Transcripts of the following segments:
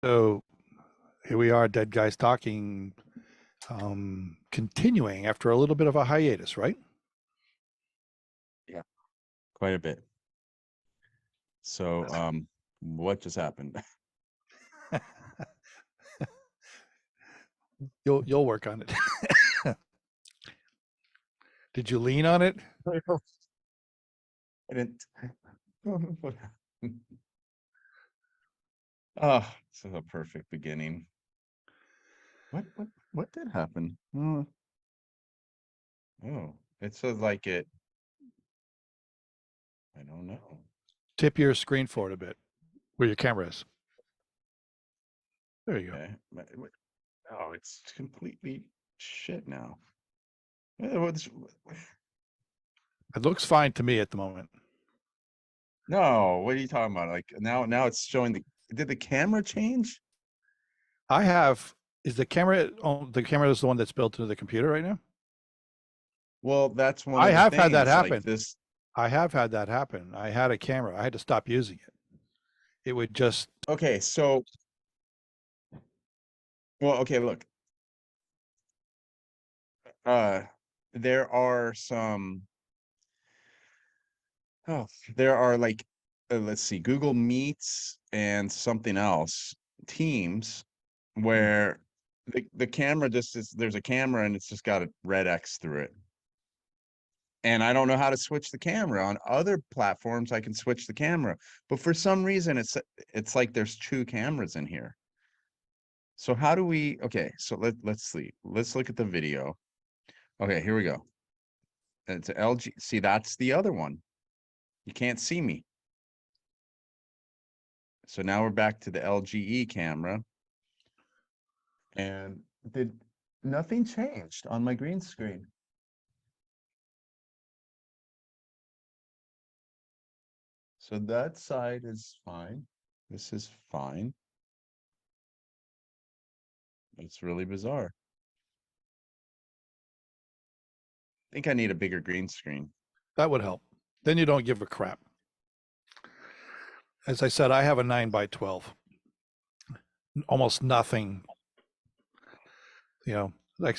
So here we are, Dead Guys Talking, continuing after a little bit of a hiatus, right? Yeah, quite a bit. So, what just happened? You'll work on it. Did you lean on it? I didn't. Oh, this is a perfect beginning. What did happen? Oh, it says like it. I don't know. Tip your screen forward a bit, where your camera is. There you go. Okay. Oh, it's completely shit now. What's- It looks fine to me at the moment. No, what are you talking about? Like now it's showing did the camera change? Is the camera is the one that's built into the computer right now? Well, that's one I of the have had that things, like happen. this. I have had that happen. I had a camera. I had to stop using it. It would just, Okay, so okay, look. There are some there are like let's see, Google Meets and something else, Teams, where the camera just is, there's a camera and it's just got a red X through it. And I don't know how to switch the camera. On other platforms I can switch the camera, but for some reason it's like there's two cameras in here. So how do we, okay, so let's see. Let's look at the video. Okay, here we go. It's LG. See, that's the other one. You can't see me. So now we're back to the LGE camera. And nothing changed on my green screen. So that side is fine. This is fine. It's really bizarre. I think I need a bigger green screen. that would help. Then you don't give a crap. As I said, I have a 9x12. Almost nothing. Like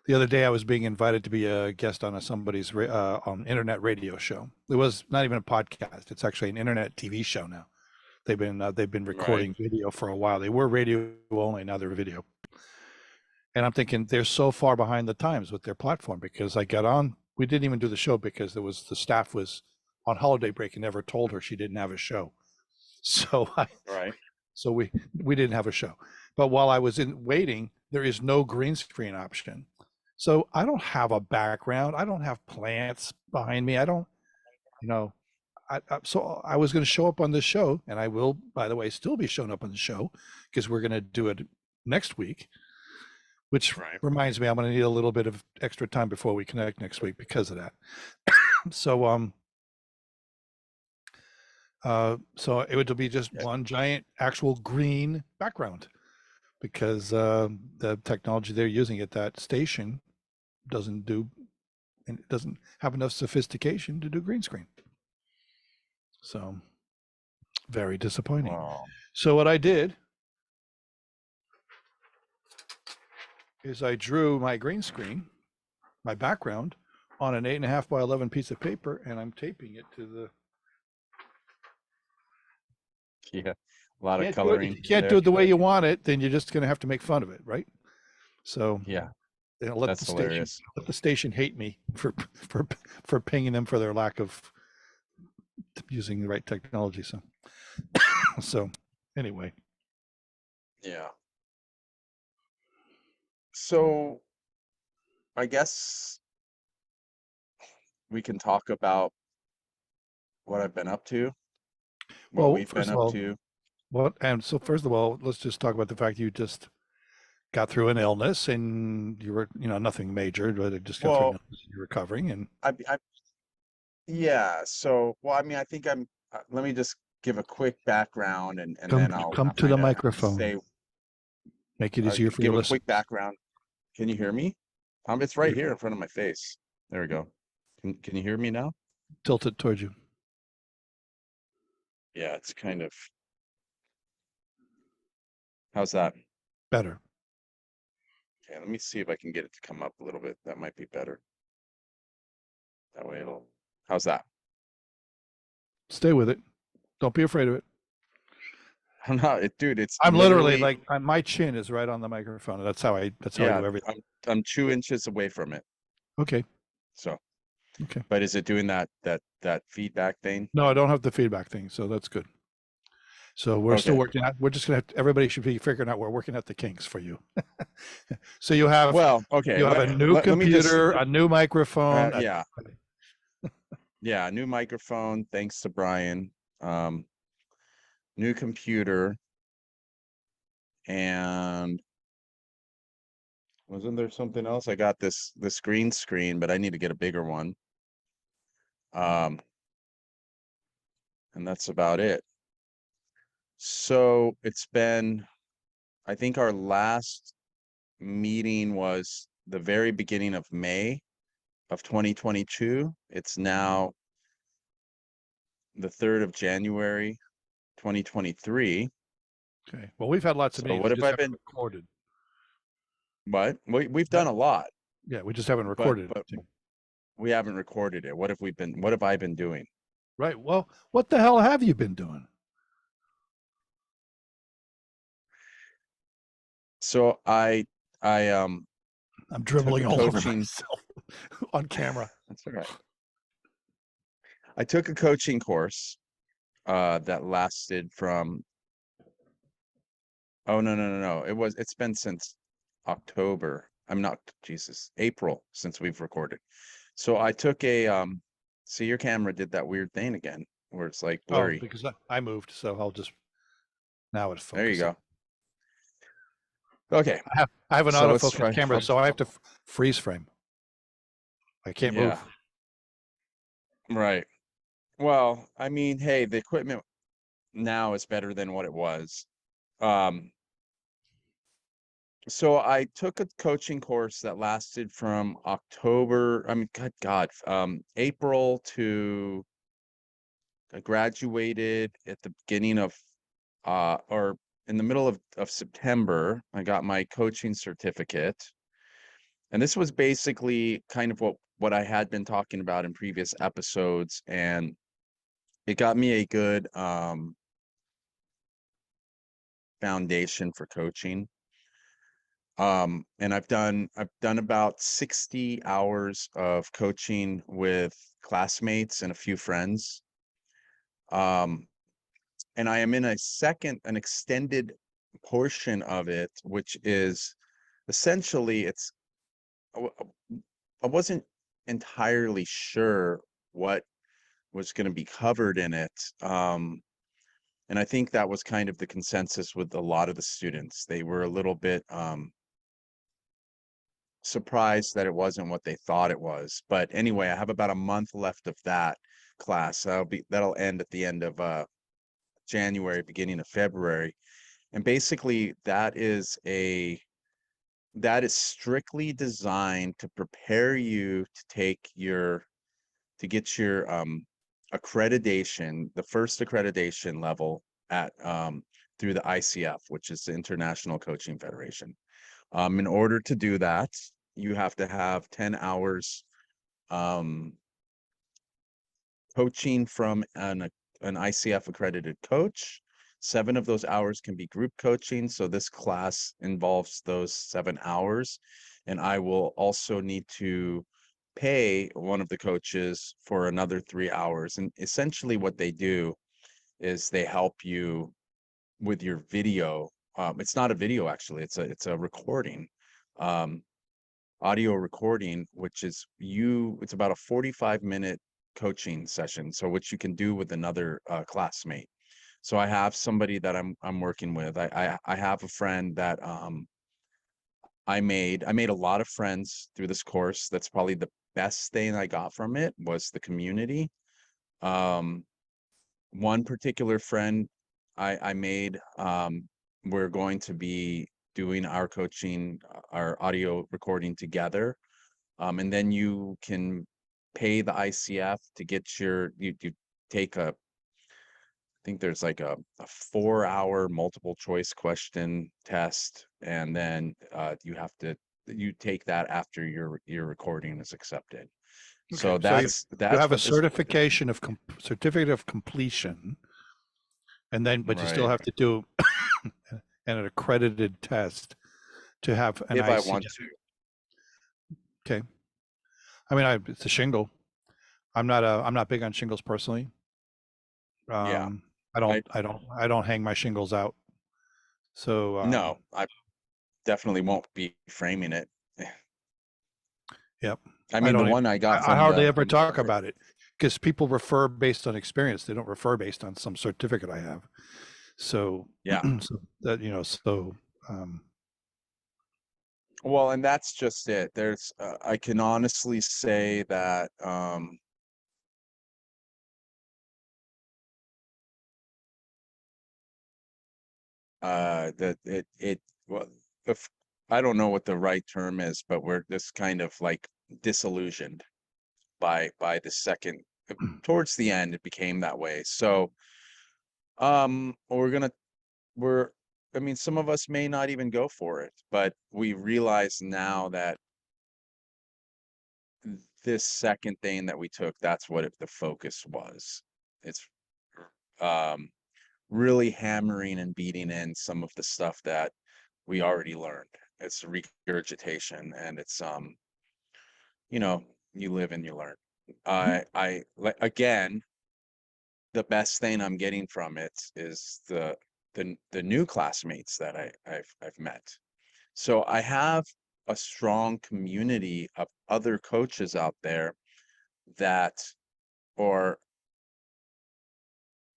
the other day, I was being invited to be a guest on somebody's internet radio show. It was not even a podcast; it's actually an internet TV show now. They've been recording video for a while. They were radio only, now they're video. And I'm thinking they're so far behind the times with their platform, because I got on. We didn't even do the show because the staff was on holiday break and never told her she didn't have a show. So we didn't have a show. But while I was waiting, there is no green screen option. So I don't have a background. I don't have plants behind me. I don't, so I was going to show up on this show, and I will, by the way, still be showing up on the show because we're going to do it next week, which reminds me, I'm going to need a little bit of extra time before we connect next week because of that. So it would be just one giant actual green background, because the technology they're using at that station doesn't have enough sophistication to do green screen. So very disappointing. Wow. So what I did is I drew my green screen, my background, on an 8.5 by 11 piece of paper, and I'm taping it to the. Yeah, a lot of coloring. If you can't do it the way you want it, then you're just going to have to make fun of it, right? So yeah, that's hilarious. Let the station hate me for pinging them for their lack of using the right technology. So anyway. Yeah. So I guess we can talk about what I've been up to. What we've been up to. So first of all, let's just talk about the fact you just got through an illness, and you were, nothing major, but it just got through an illness, you're recovering. And yeah. So, I mean, I think let me just give a quick background, and then I'll come to the microphone. Make it easier for you to listen. Give a quick background. Can you hear me? It's right here in front of my face. There we go. Can you hear me now? Tilt it towards you. Yeah, it's kind of. How's that? Better. Okay, let me see if I can get it to come up a little bit. That might be better. That way it'll. How's that? Stay with it. Don't be afraid of it. I'm not, dude. It's I'm literally like my chin is right on the microphone. That's how I do everything. I'm 2 inches away from it. Okay. So. Okay. But is it doing that feedback thing? No, I don't have the feedback thing, so that's good. So we're still working out. We're just gonna everybody should be figuring out. We're working out the kinks for you. So you have you have a new computer, a new microphone. Yeah. Yeah, new microphone. Thanks to Brian. New computer. And wasn't there something else? I got this green screen, but I need to get a bigger one. And that's about it. So it's been, I think our last meeting was the very beginning of May of 2022. It's now the 3rd of January, 2023. Okay. Well, we've had lots of meetings. What have I been recorded? What? We've done a lot. Yeah, we just haven't recorded but we haven't recorded it. What have I been doing? Right. Well, what the hell have you been doing? So I'm dribbling all over myself on camera. That's all right. I took a coaching course that lasted from no. It's been since October. April since we've recorded. So I took a see, your camera did that weird thing again where it's like blurry. Because I moved, so I'll just now it's focusing. There you go. Okay. I have an autofocus camera, so I have to freeze frame. I can't move. Right. Well, I mean, hey, the equipment now is better than what it was. So I took a coaching course that lasted from October, April to I graduated at the beginning of or in the middle of September. I got my coaching certificate. And this was basically kind of what I had been talking about in previous episodes, and it got me a good foundation for coaching. And I've done about 60 hours of coaching with classmates and a few friends. And I am in an extended portion of it, which is essentially I wasn't entirely sure what was going to be covered in it. And I think that was kind of the consensus with a lot of the students. They were a little bit surprised that it wasn't what they thought it was. But anyway, I have about a month left of that class. That'll end at the end of January, beginning of February. And basically that is strictly designed to prepare you to get your accreditation, the first accreditation level at through the ICF, which is the International Coaching Federation. In order to do that, you have to have 10 hours coaching from an ICF accredited coach. 7 of those hours can be group coaching. So this class involves those 7 hours. And I will also need to pay one of the coaches for another 3 hours. And essentially what they do is they help you with your video. It's not a video, actually. It's a recording, audio recording, which is it's about a 45-minute coaching session. So which you can do with another classmate. So I have somebody that I'm working with. I have a friend that I made a lot of friends through this course. That's probably the best thing I got from it was the community. One particular friend I made, we're going to be doing our coaching, our audio recording together. And then you can pay the ICF to get your, you take a, I think there's like a 4-hour multiple choice question test, and then you take that after your recording is accepted. Okay, So so you that's have a what this certification of certificate of completion, and then but you still right. have to do an accredited test to have an If I IC. want to. Okay, I mean, it's a shingle. I'm not big on shingles personally. Yeah. I I don't hang my shingles out. So no, I definitely won't be framing it. yep. I I mean, the don't. one I got I from hardly the ever talk about it because people refer based on experience. They don't refer based on some certificate I have. So, yeah. so that so um, Well, and that's just it. There's I can honestly say that that it well, if I don't know what the right term is, but we're just kind of like disillusioned by the second, towards the end it became that way. So we're gonna we're I mean, some of us may not even go for it, but we realize now that this second thing that we took, that's what the focus was. It's um really hammering and beating in some of the stuff that we already learned. It's regurgitation, and it's you know, you live and you learn. Again, the best thing I'm getting from it is the new classmates that I've met. So I have a strong community of other coaches out there that are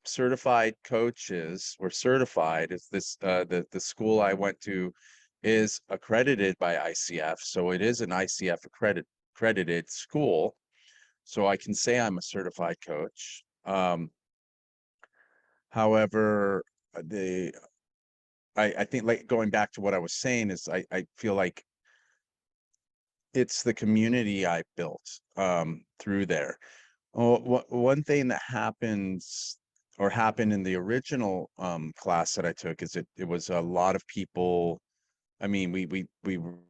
certified coaches, or certified, is this the school I went to is accredited by ICF, so it is an ICF accredited school, so I can say I'm a certified coach. However, the I think, like, going back to what I was saying, is I feel like it's the community I built through there. Oh, one thing that happens, or happened in the original class that I took, is it was a lot of people. I mean, we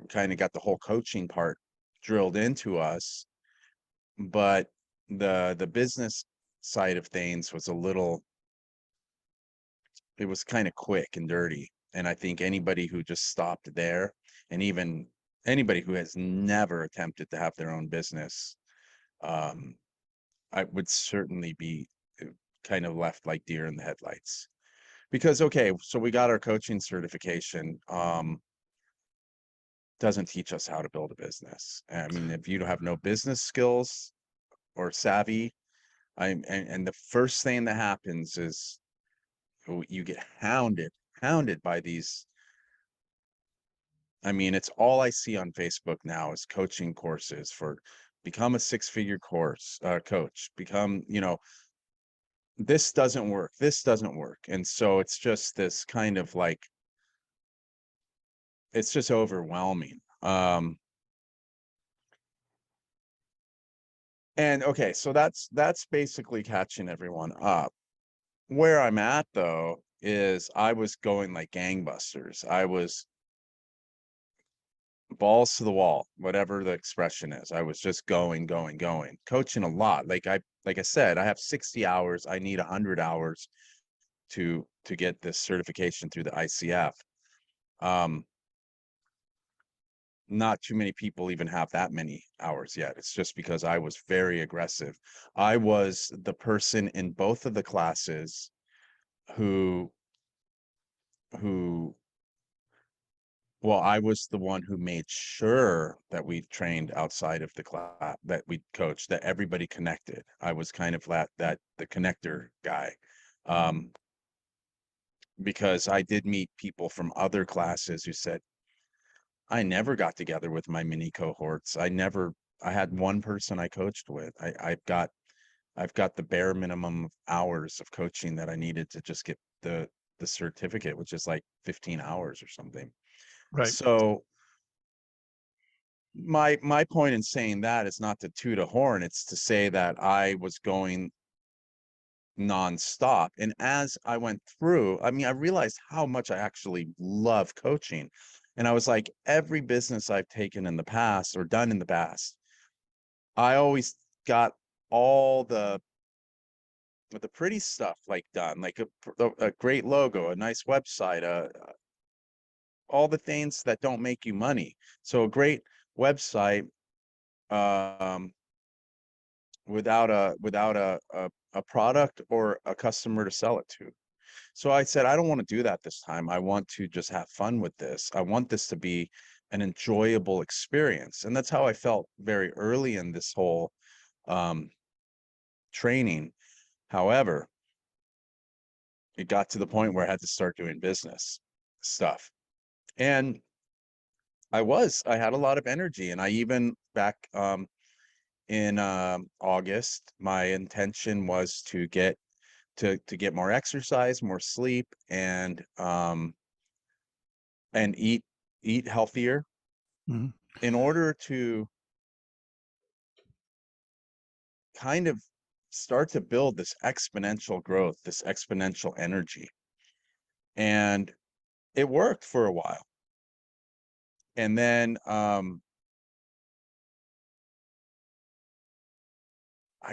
kind of got the whole coaching part drilled into us, but the business side of things was a little, it was kind of quick and dirty. And I think anybody who just stopped there, and even anybody who has never attempted to have their own business, um, I would certainly be kind of left like deer in the headlights. Because, okay, so we got our coaching certification, doesn't teach us how to build a business. I mean, if you don't have no business skills or savvy, and the first thing that happens is you get hounded by these. I mean, it's all I see on Facebook now is coaching courses for become a six-figure coach, become, this doesn't work. This doesn't work. And so it's just this kind of like, it's just overwhelming. And okay, so that's basically catching everyone up. Where I'm at though is I was going like gangbusters. I was balls to the wall, whatever the expression is. I was just going, coaching a lot. Like I said, I have 60 hours. I need 100 hours to get this certification through the ICF. Not too many people even have that many hours yet. It's just because I was very aggressive. I was the person in both of the classes who who well, I was the one who made sure that we trained outside of the class, that we coached, that everybody connected. I was kind of that the connector guy. Um, because I did meet people from other classes who said, I never got together with my mini cohorts. I had one person I coached with. I've got the bare minimum of hours of coaching that I needed to just get the certificate, which is like 15 hours or something. right. So my point in saying that is not to toot a horn, it's to say that I was going nonstop. And as I went through, I mean, I realized how much I actually love coaching. And I was like, every business I've taken in the past or done in the past, I always got all the pretty stuff like done, like a great logo, a nice website, all the things that don't make you money. So a great website, um, without a product or a customer to sell it to. So I said, I don't want to do that this time. I want to just have fun with this. I want this to be an enjoyable experience. And that's how I felt very early in this whole training. However, it got to the point where I had to start doing business stuff. And I had a lot of energy. And I even back in August, my intention was to get more exercise, more sleep, and eat healthier Mhm. in order to kind of start to build this exponential growth, this exponential energy. And it worked for a while. And then I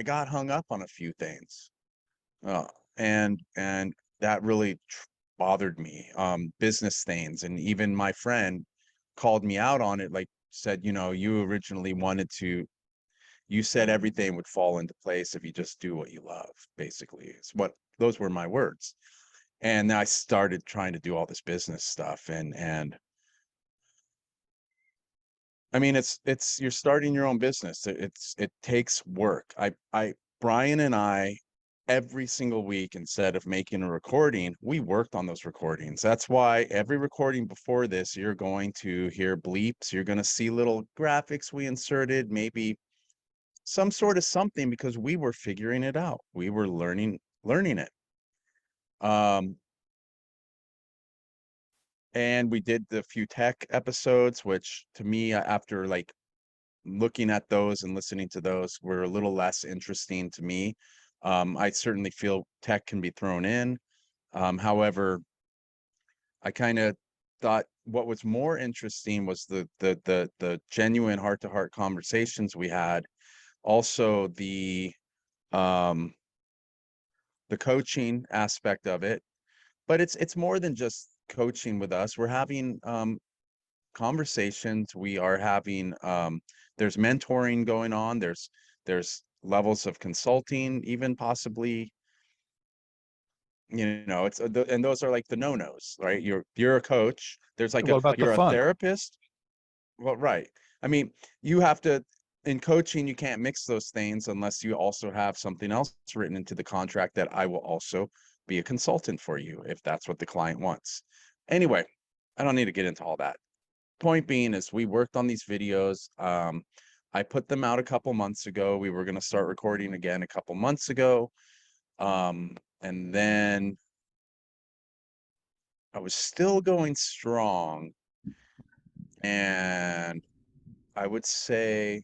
got hung up on a few things. Uh, and that really bothered me. Business things, and even my friend called me out on it, like said, you originally you said everything would fall into place if you just do what you love, basically. Those were my words. And then I started trying to do all this business stuff, and I mean, you're starting your own business. It takes work. Brian and I, every single week, instead of making a recording, we worked on those recordings. That's why every recording before this, you're going to hear bleeps. You're going to see little graphics we inserted, maybe some sort of something, because we were figuring it out. We were learning it. And we did the few tech episodes, which to me, after like looking at those and listening to those, were a little less interesting to me. I certainly feel tech can be thrown in. However, I kind of thought what was more interesting was the genuine heart-to-heart conversations we had. Also, um, the coaching aspect of it, but it's more than just coaching with us. We're having conversations. We are having there's mentoring going on. There's levels of consulting, even possibly, it's and those are like the no-nos, right? You're a coach. There's like What about the you're a fun? therapist. Well, right. I mean, you have to, in coaching, you can't mix those things unless you also have something else written into the contract that I will also be a consultant for you if that's what the client wants. Anyway, I don't need to get into all that. Point being is we worked on these videos. I put them out a couple months ago. We were going to start recording again a couple months ago. And then I was still going strong. And I would say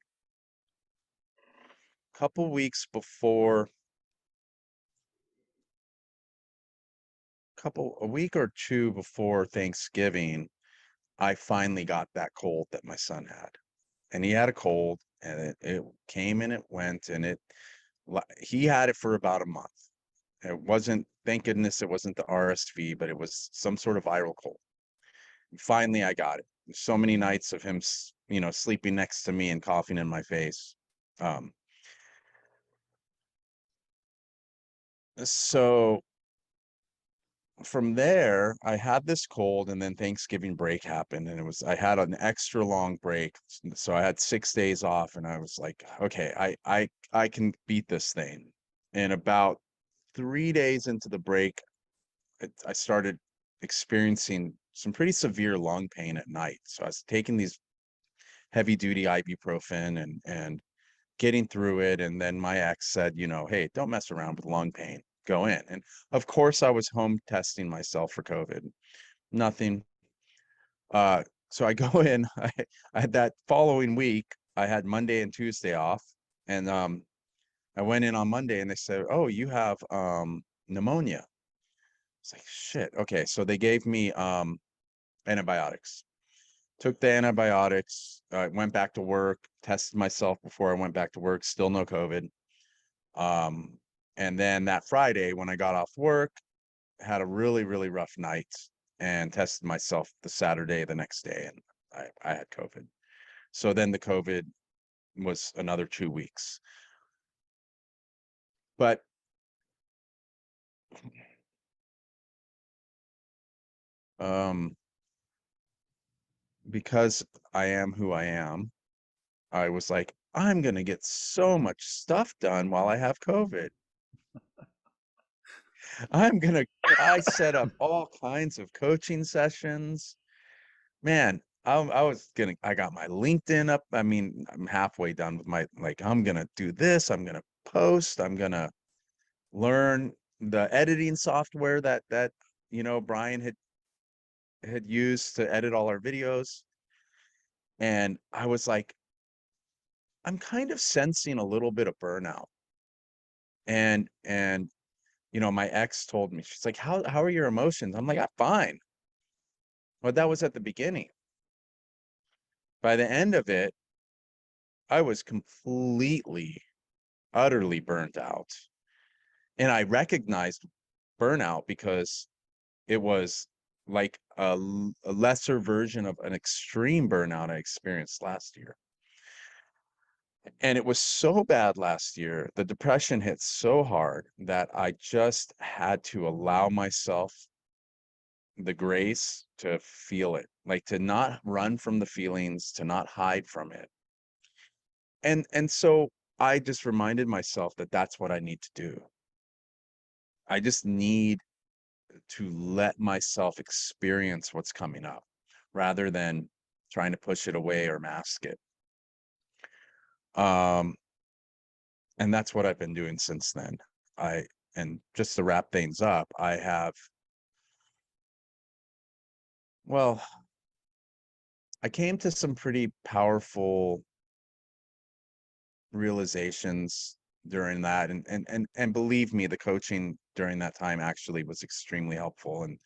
couple weeks before, a week or two before Thanksgiving, I finally got that cold that my son had. And he had a cold, and it came and it went, and he had it for about a month. It wasn't, thank goodness it wasn't the RSV, but it was some sort of viral cold. And finally, I got it. So many nights of him, sleeping next to me and coughing in my face. So from there, I had this cold, and then Thanksgiving break happened, and I had an extra long break. So I had 6 days off, and I was like, okay, I can beat this thing. And about 3 days into the break, I started experiencing some pretty severe lung pain at night. So I was taking these heavy duty ibuprofen and getting through it. And then my ex said, hey, don't mess around with lung pain. Go in. And of course, I was home testing myself for COVID. Nothing. so I go in, I had that following week, I had Monday and Tuesday off. And I went in on Monday and they said, "Oh, you have pneumonia." It's like, shit. Okay. So they gave me antibiotics. Took the antibiotics, went back to work, tested myself before I went back to work, still no COVID. And then that Friday when I got off work, had a really, really rough night and tested myself the Saturday the next day, and I had COVID. So then the COVID was another 2 weeks. But because I am who I am, I was like, I'm gonna get so much stuff done while I have COVID. I set up all kinds of coaching sessions. Man, I got my LinkedIn up. I mean, I'm halfway done with my, like, I'm gonna do this, I'm gonna post, I'm gonna learn the editing software that Brian had used to edit all our videos. And I was like, I'm kind of sensing a little bit of burnout. And my ex told me, she's like, how are your emotions? I'm like, I'm fine. But that was at the beginning. By the end of it, I was completely, utterly burnt out. And I recognized burnout because it was like a lesser version of an extreme burnout I experienced last year. And it was so bad last year. The depression hit so hard that I just had to allow myself the grace to feel it, like to not run from the feelings, to not hide from it. And so I just reminded myself that that's what I need to do. I just need to let myself experience what's coming up rather than trying to push it away or mask it. Um, and that's what I've been doing since then. And just to wrap things up, well, I came to some pretty powerful realizations during that. And believe me, the coaching during that time actually was extremely helpful. And,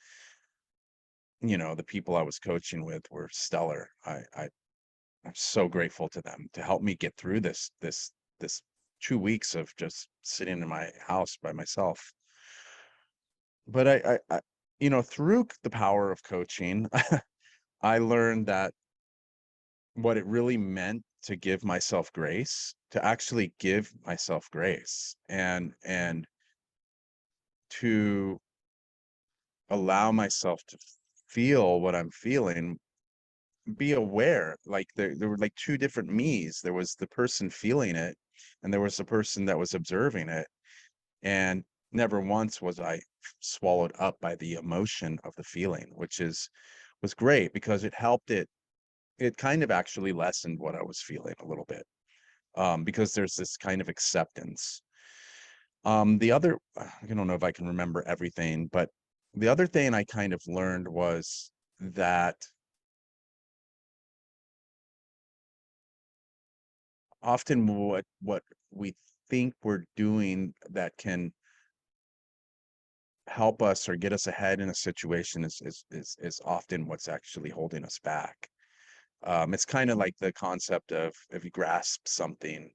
the people I was coaching with were stellar. I'm so grateful to them to help me get through this 2 weeks of just sitting in my house by myself. But through the power of coaching, I learned that what it really meant to give myself grace, to actually give myself grace, and to allow myself to feel what I'm feeling, be aware. Like there were like two different me's. There was the person feeling it, and there was the person that was observing it. And never once was I swallowed up by the emotion of the feeling, which was great because it kind of actually lessened what I was feeling a little bit. Because there's this kind of acceptance. The other, I don't know if I can remember everything, but the other thing I kind of learned was that often what we think we're doing that can help us or get us ahead in a situation is often what's actually holding us back. It's kind of like the concept of if you grasp something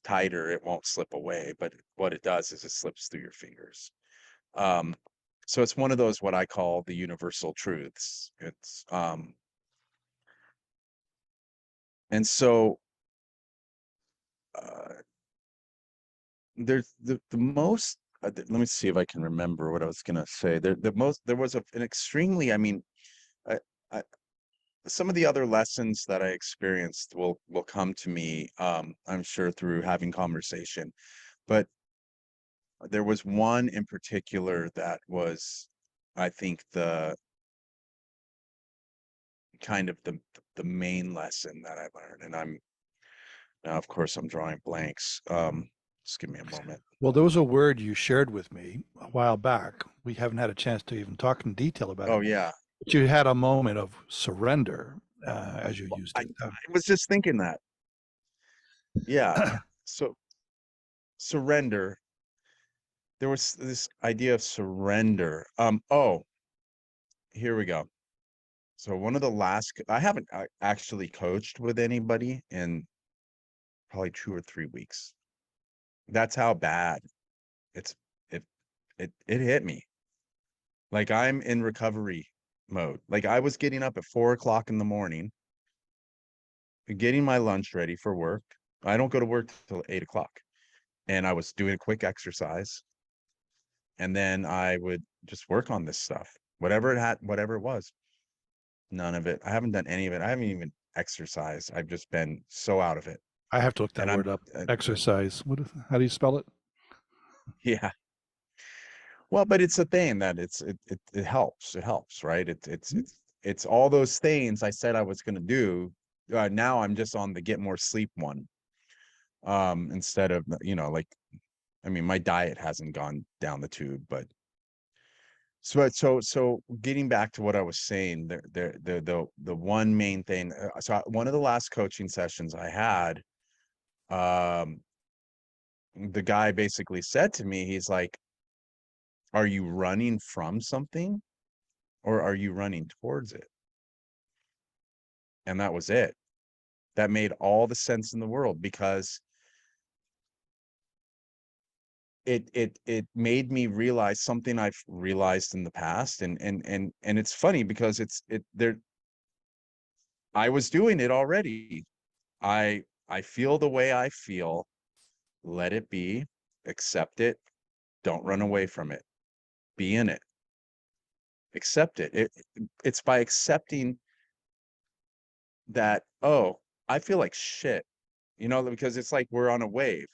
tighter, it won't slip away, but what it does is it slips through your fingers. So it's one of those what I call the universal truths. And so there's the most. Let me see if I can remember what I was gonna say. There was an extremely. I mean, I, I, some of the other lessons that I experienced will come to me. I'm sure through having conversation, but there was one in particular that was, I think, the kind of the main lesson that I learned. And now, of course, I'm drawing blanks. Just give me a moment. Well, there was a word you shared with me a while back. We haven't had a chance to even talk in detail about Oh it. yeah. But you had a moment of surrender, as you used I, it. I was just thinking that. Yeah. So surrender. There was this idea of surrender. Oh, here we go. So one of the last, I haven't actually coached with anybody in probably 2 or 3 weeks. That's how bad it's it it hit me. Like I'm in recovery mode. Like I was getting up at 4 o'clock in the morning, getting my lunch ready for work. I don't go to work till 8 o'clock. And I was doing a quick exercise. And then I would just work on this stuff. Whatever it was. None of it. I haven't done any of it. I haven't even exercised. I've just been so out of it. I have to look that And word up. Exercise. How do you spell it? yeah. Well, but it's a thing that it helps. It helps, right? It's all those things I said I was going to do. Now I'm just on the get more sleep one. Instead of, like, I mean, my diet hasn't gone down the tube, but so getting back to what I was saying, the one main thing. One of the last coaching sessions I had, the guy basically said to me, he's like, "Are you running from something, or are you running towards it?" And that was it. That made all the sense in the world, because it made me realize something I've realized in the past, and it's funny because I was doing it already. I feel the way I feel. Let it be, accept it, don't run away from it. Be in it. Accept it. It's by accepting that, oh, I feel like shit, because it's like we're on a wave.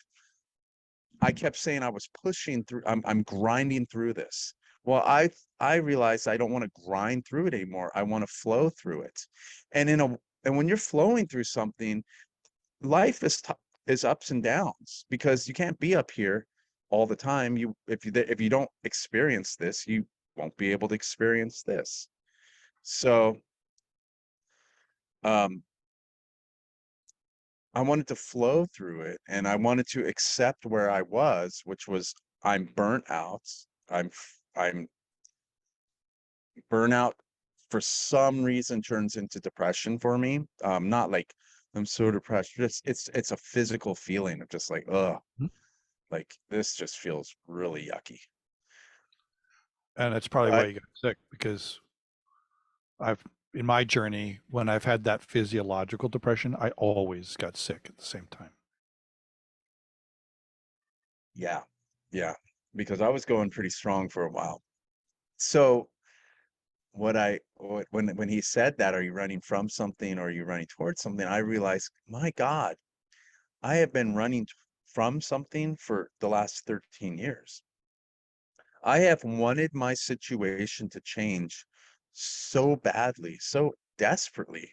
I kept saying I was pushing through, I'm grinding through this. Well, I realized I don't want to grind through it anymore. I want to flow through it. And when you're flowing through something, life is ups and downs, because you can't be up here all the time. If you don't experience this, you won't be able to experience this. So um I wanted to flow through it, and I wanted to accept where I was, which was, I'm burnt out. I'm burnout for some reason turns into depression for me. Not like I'm so depressed. It's a physical feeling of just like, ugh, Mhm. like this just feels really yucky. And that's probably why But you got sick, because I've, in my journey, when I've had that physiological depression, I always got sick at the same time. yeah, yeah, because I was going pretty strong for a while. So when he said that, are you running from something or are you running towards something? I realized, my God, I have been running from something for the last 13 years. I have wanted my situation to change so badly, so desperately.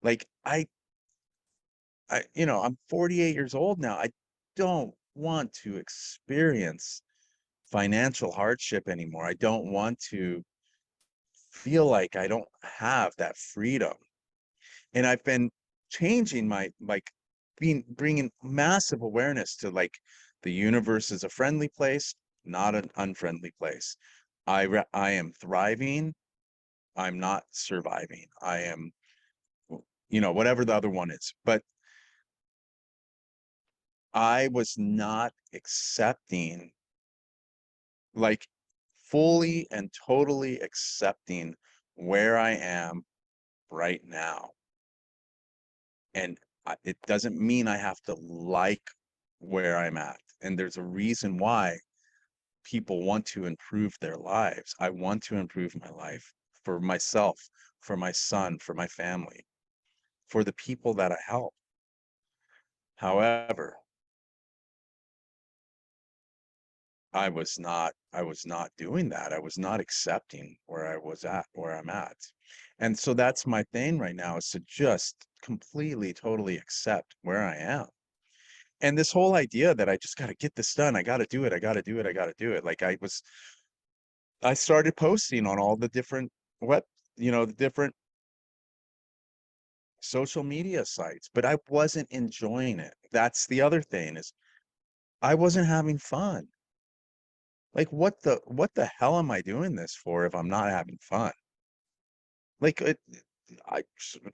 Like I'm 48 years old now. I don't want to experience financial hardship anymore. I don't want to feel like I don't have that freedom. And I've been changing my, like, bringing massive awareness to, like, the universe is a friendly place, not an unfriendly place. I am thriving. I'm not surviving. I am, whatever the other one is. But I was not accepting, like, fully and totally accepting where I am right now. And it doesn't mean I have to like where I'm at. And there's a reason why people want to improve their lives. I want to improve my life for myself, for my son, for my family, for the people that I help. However, I was not doing that. I was not accepting where I'm at. And so that's my thing right now, is to just completely, totally accept where I am. And this whole idea that I just got to get this done, I got to do it, I got to do it, I got to do it. Like I started posting on all the different what, the different social media sites, but I wasn't enjoying it. That's the other thing, is I wasn't having fun. Like, what the hell am I doing this for if I'm not having fun? Like, I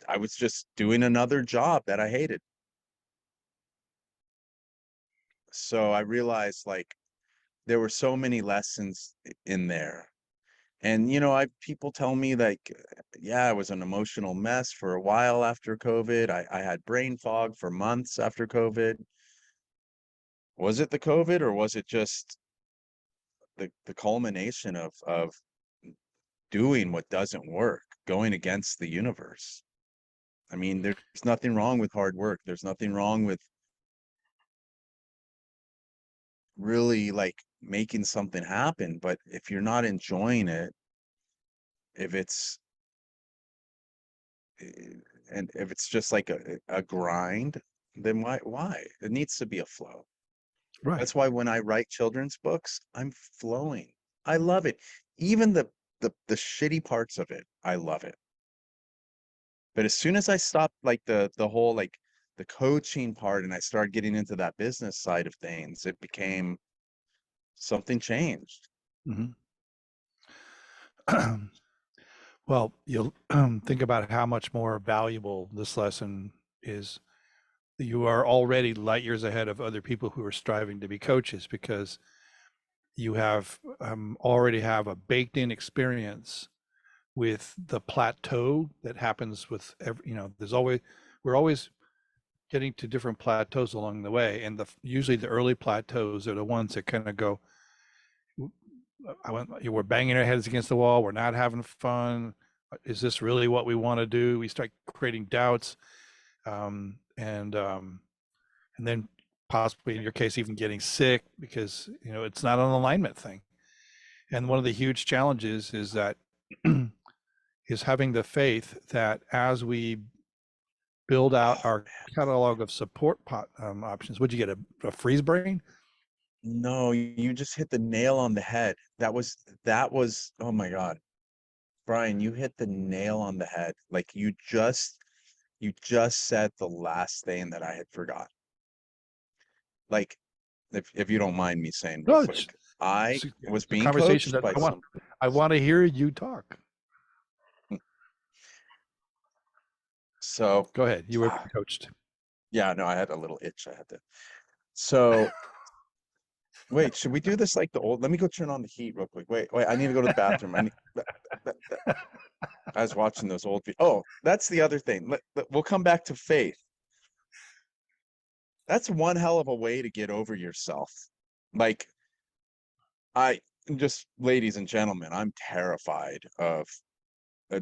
I was just doing another job that I hated. So I realized, like, there were so many lessons in there. And I people tell me, like, yeah, I was an emotional mess for a while after COVID. I had brain fog for months after COVID. Was it the COVID, or was it just the culmination of doing what doesn't work, going against the universe? I mean, there's nothing wrong with hard work. There's nothing wrong with really, like, making something happen. But if you're not enjoying it, if it's eh, and if it's just like a grind, then why? It needs to be a flow. Right. That's why when I write children's books, I'm flowing. I love it. Even the shitty parts of it, I love it. But as soon as I stopped, like, the whole, like, the coaching part, and I started getting into that business side of things, it became something changed. Hmm. Well, you'll think about how much more valuable this lesson is. You are already light years ahead of other people who are striving to be coaches, because you have already have a baked in experience with the plateau that happens with every, we're always getting to different plateaus along the way. And usually the early plateaus are the ones that kind of go, we're banging our heads against the wall. We're not having fun. Is this really what we want to do? We start creating doubts. And then possibly in your case, even getting sick, because, it's not an alignment thing. And one of the huge challenges is that is having the faith that as we build out our catalog of support options. Would you get a freeze brain? No, you just hit the nail on the head. That was, oh my God. Brian, you hit the nail on the head. Like, you just said the last thing that I had forgot. Like, if you don't mind me saying real No, quick, I was a being conversation coached that by some. I want to hear you talk. So, Go ahead. You were ah, coached. yeah, no, I had a little itch. I had to. So, wait, should we do this like the old? Let me go turn on the heat real quick. Wait, I need to go to the bathroom. I was watching those old. Oh, that's the other thing. We'll come back to faith. That's one hell of a way to get over yourself. Like, I just, ladies and gentlemen, I'm terrified of,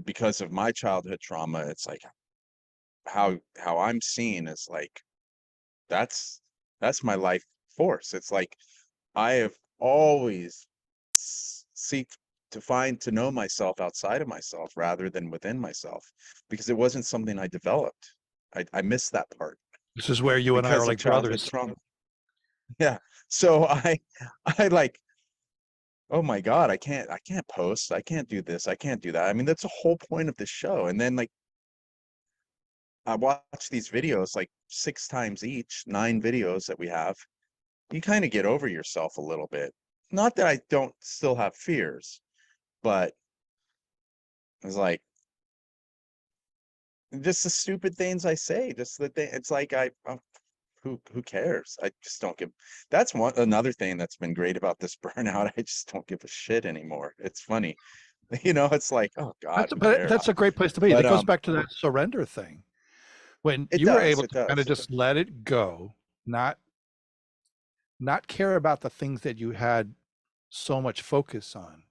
because of my childhood trauma. It's like how I'm seen is like, that's that's my life force. It's like I have always seek to know myself outside of myself rather than within myself, because it wasn't something I developed. I missed that part This is where you and I are because of like childhood brothers. trauma. Yeah. So I like, oh my God, I can't post. I can't do this. I can't do that. I mean, that's the whole point of the show. And then, like, I watch these videos like 6 times each, 9 videos that we have. You kind of get over yourself a little bit. Not that I don't still have fears, but it's like, just the stupid things I say, just the thing. It's like, who cares? I just don't give. That's another thing that's been great about this burnout. I just don't give a shit anymore. It's funny. It's like, oh God, who But cares? that's a great place to be. But That goes back to that surrender thing. When it you were does, able it to kind of does. just let it go, not care about the things that you had so much focus on.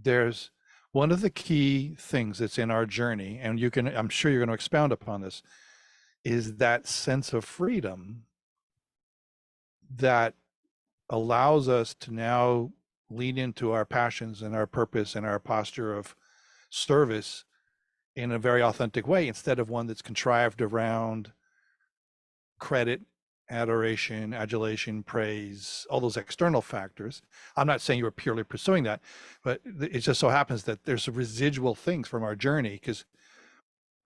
There's one of the key things that's in our journey, and I'm sure you're going to expound upon this, is that sense of freedom that allows us to now lean into our passions and our purpose and our posture of service in a very authentic way, instead of one that's contrived around credit adoration, adulation, praise, all those external factors. I'm not saying you were purely pursuing that, but it just so happens that there's residual things from our journey. Because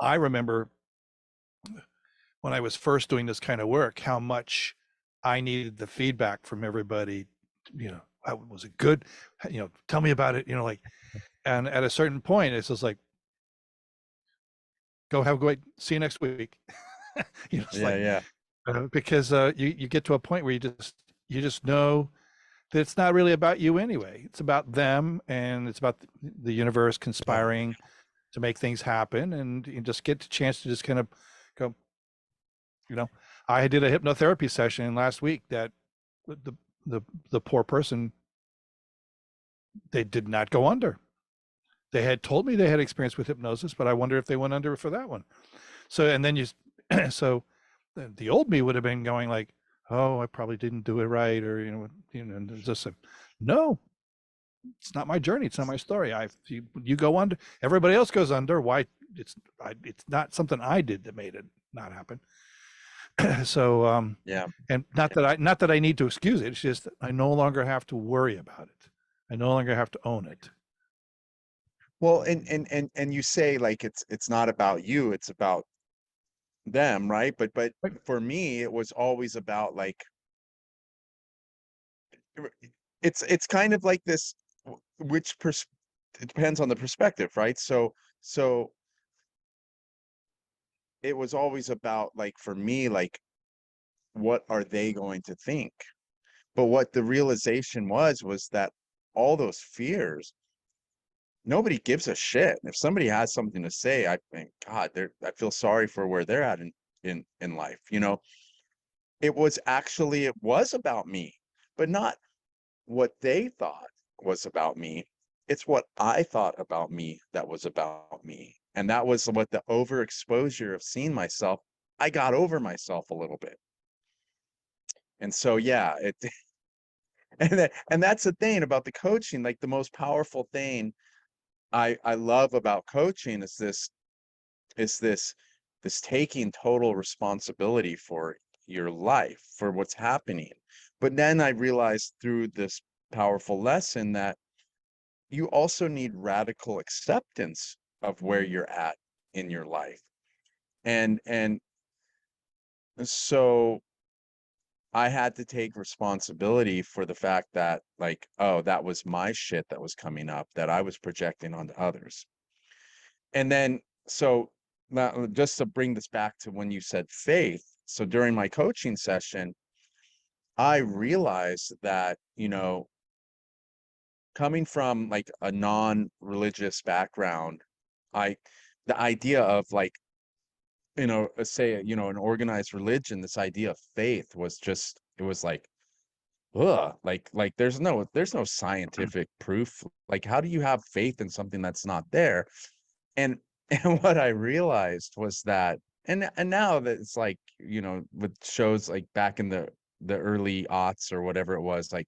I remember when I was first doing this kind of work, how much I needed the feedback from everybody. How was it good? Tell me about it. Like, and at a certain point, it's just like, go have a great, see you next week. It's Yeah, like, yeah. because you get to a point where you just know that it's not really about you anyway. It's about them, and it's about the universe conspiring to make things happen, and you just get the chance to just kind of go. I did a hypnotherapy session last week that the the the poor person, they did not go under. They had told me they had experience with hypnosis, but I wonder if they went under for that one. So, and then so the old me would have been going like, oh, I probably didn't do it right, or and there's just no, it's not my journey, it's not my story. You go under, everybody else goes under. Why? It's not something I did that made it not happen. So Yeah. and not that I need to excuse it. It's just I no longer have to worry about it. I no longer have to own it. Well, and you say like it's not about you, it's about them, right? But Right. for me, it was always about like it's kind of like this, which it depends on the perspective, right? So it was always about like for me, like what are they going to think? But what the realization was that all those fears, nobody gives a shit. If somebody has something to say, I think, God, I feel sorry for where they're at in life. It was about me, but not what they thought was about me. It's what I thought about me that was about me. And that was what the overexposure of seeing myself, I got over myself a little bit. And so, yeah, and that's the thing about the coaching. Like the most powerful thing I love about coaching is this taking total responsibility for your life, for what's happening. But then I realized through this powerful lesson that you also need radical acceptance of where you're at in your life. And so I had to take responsibility for the fact that like, oh, that was my shit that was coming up that I was projecting onto others. And then so now just to bring this back to when you said faith. So during my coaching session, I realized that, coming from like a non-religious background, I the idea of like, say, an organized religion, this idea of faith was just, it was like, ugh, like there's no scientific proof. Like, how do you have faith in something that's not there? And and what I realized was that, and now that it's like, with shows like back in the early aughts or whatever it was, like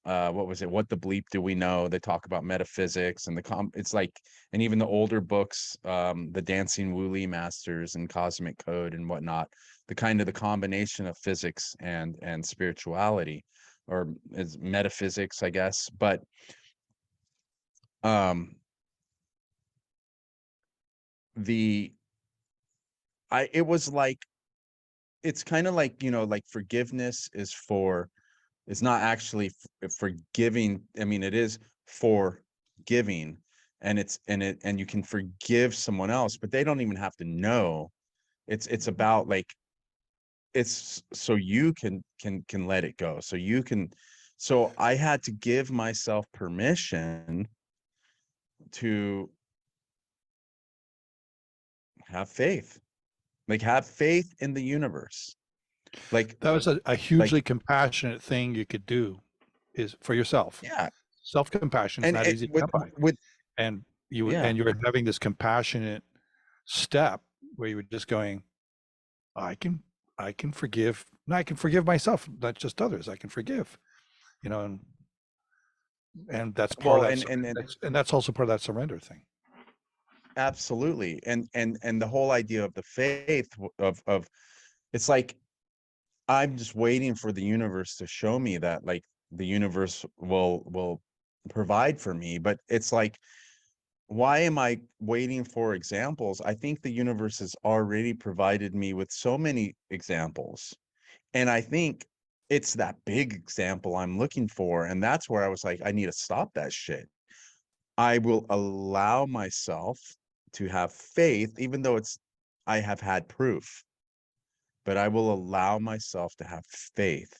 what was it, What the Bleep Do We Know? They talk about metaphysics and it's like, and even the older books, the Dancing Wooly Masters and Cosmic Code and whatnot, the combination of physics and spirituality, or is metaphysics, I guess. But um the I it was like, it's kind of like, like forgiveness is not actually forgiving. I mean, it is for giving, and you can forgive someone else, but they don't even have to know. It's about like, it's so you can let it go. So I had to give myself permission to have faith, like have faith in the universe. Like, That was a like, hugely compassionate thing you could do, is for yourself. yeah. Self-compassion is And not it easy to with come by. with And yeah. you're having this compassionate step where you were just going, I can I can forgive, and I can forgive myself, not just others. I can forgive, and that's part Well, of that and and that's also part of that surrender thing. absolutely. And the whole idea of the faith of it's like, I'm just waiting for the universe to show me that, like, the universe will provide for me. But it's like, why am I waiting for examples? I think the universe has already provided me with so many examples. And I think it's that big example I'm looking for. And that's where I was like, I need to stop that shit. I will allow myself to have faith, even though I have had proof, but I will allow myself to have faith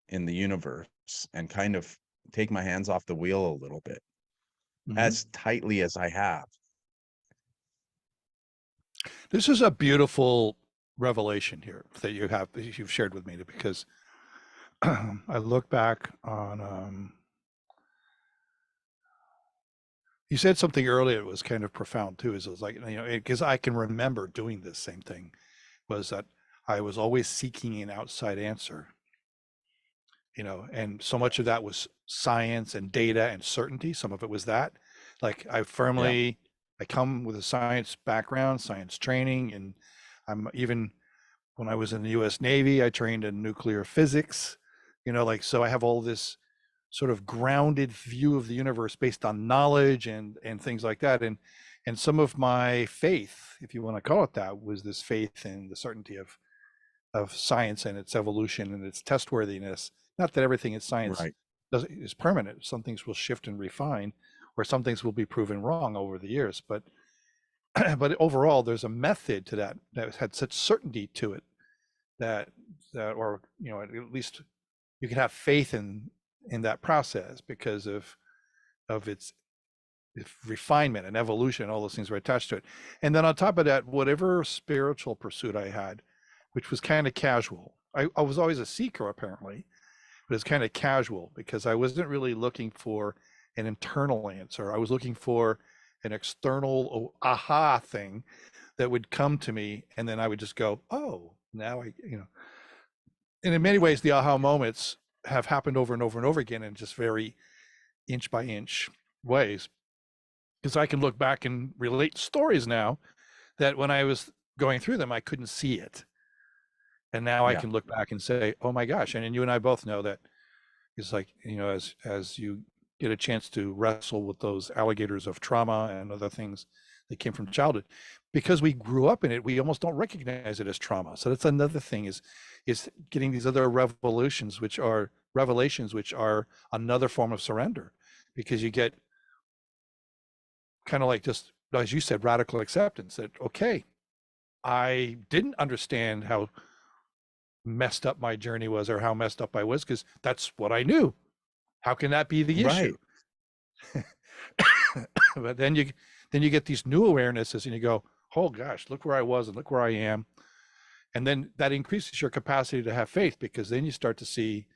in the universe and kind of take my hands off the wheel a little bit, Mhm. as tightly as I have. This is a beautiful revelation here that you've shared with me, because I look back on, you said something earlier that was kind of profound too. Is it was like, because I can remember doing this same thing, was that I was always seeking an outside answer, and so much of that was science and data and certainty. Some of it was that, like, Yeah. I come with a science background, science training, and I'm even, when I was in the US Navy, I trained in nuclear physics, like, so I have all this sort of grounded view of the universe based on knowledge and things like that. And some of my faith, if you want to call it that, was this faith in the certainty of science and its evolution and its testworthiness. Not that everything in science Right. is permanent. Some things will shift and refine, or some things will be proven wrong over the years. But but overall, there's a method to that had such certainty to it, that or at least you can have faith in that process because of its refinement and evolution, all those things were attached to it. And then on top of that, whatever spiritual pursuit I had, which was kind of casual, I was always a seeker apparently, but it's kind of casual because I wasn't really looking for an internal answer. I was looking for an external aha thing that would come to me, and then I would just go, oh, now and in many ways the aha moments have happened over and over and over again in just very inch by inch ways, because I can look back and relate stories now that when I was going through them I couldn't see it, and now I Yeah. can look back and say, oh my gosh. And you and I both know that it's like, as you get a chance to wrestle with those alligators of trauma and other things that came from childhood, because we grew up in it, we almost don't recognize it as trauma. So that's another thing, is getting these other revelations, which are another form of surrender, because you get kind of like, just as you said, radical acceptance that, okay, I didn't understand how messed up my journey was or how messed up I was, because that's what I knew. How can that be the issue? Right. But then you get these new awarenesses and you go, oh gosh, look where I was and look where I am. And then that increases your capacity to have faith, because then you start to see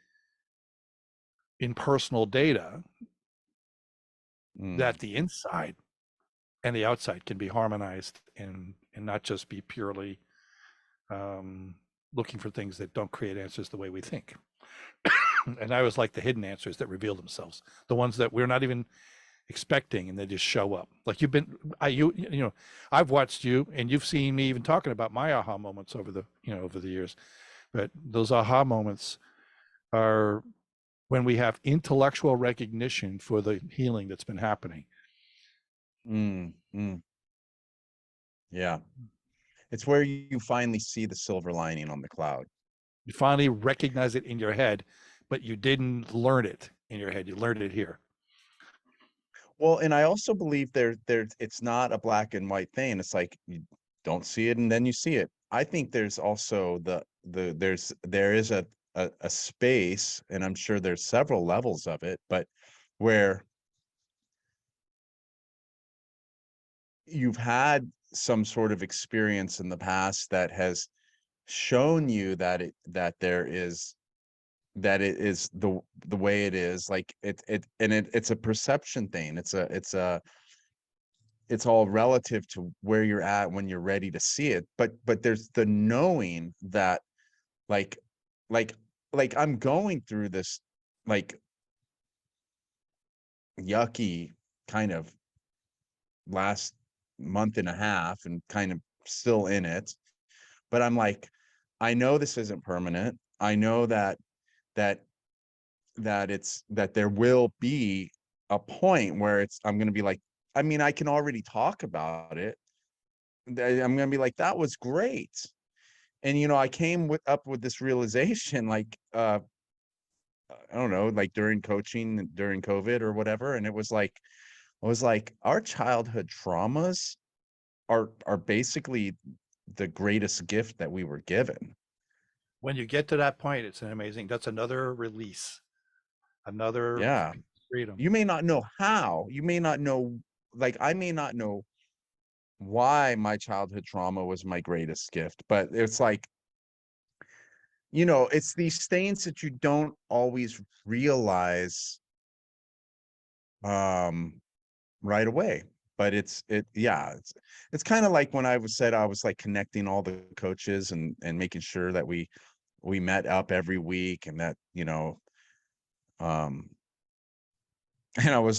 in personal data Mm. that the inside and the outside can be harmonized, and not just be purely looking for things that don't create answers the way we think. And I was like the hidden answers that reveal themselves, the ones that we're not even expecting, and they just show up. Like I've watched you, and you've seen me even talking about my aha moments over the years. But those aha moments are when we have intellectual recognition for the healing that's been happening. Mm. Mm. Yeah. It's where you finally see the silver lining on the cloud. You finally recognize it in your head, but you didn't learn it in your head. You learned it here. Well, and I also believe it's not a black and white thing. It's like you don't see it and then you see it. I think there's also there is a space, and I'm sure there's several levels of it, but where you've had some sort of experience in the past that has shown you that it is the way it is. Like it's a perception thing. It's all relative to where you're at when you're ready to see it. But there's the knowing that, like like I'm going through this, like, yucky kind of last month and a half, and kind of still in it. But I'm like, I know this isn't permanent. I know that that there will be a point where I'm going to be like, I mean, I can already talk about it. I'm going to be like, that was great. And, I came up with this realization, like, I don't know, like during coaching, during COVID or whatever. And I was like, our childhood traumas are basically the greatest gift that we were given. When you get to that point, it's an amazing. That's another release, another Yeah. freedom. You may not know how, you may not know, like, I may not know why my childhood trauma was my greatest gift, but it's like, it's these things that you don't always realize right away. But it's kind of like when I was like connecting all the coaches and making sure that we met up every week, and that, um and I was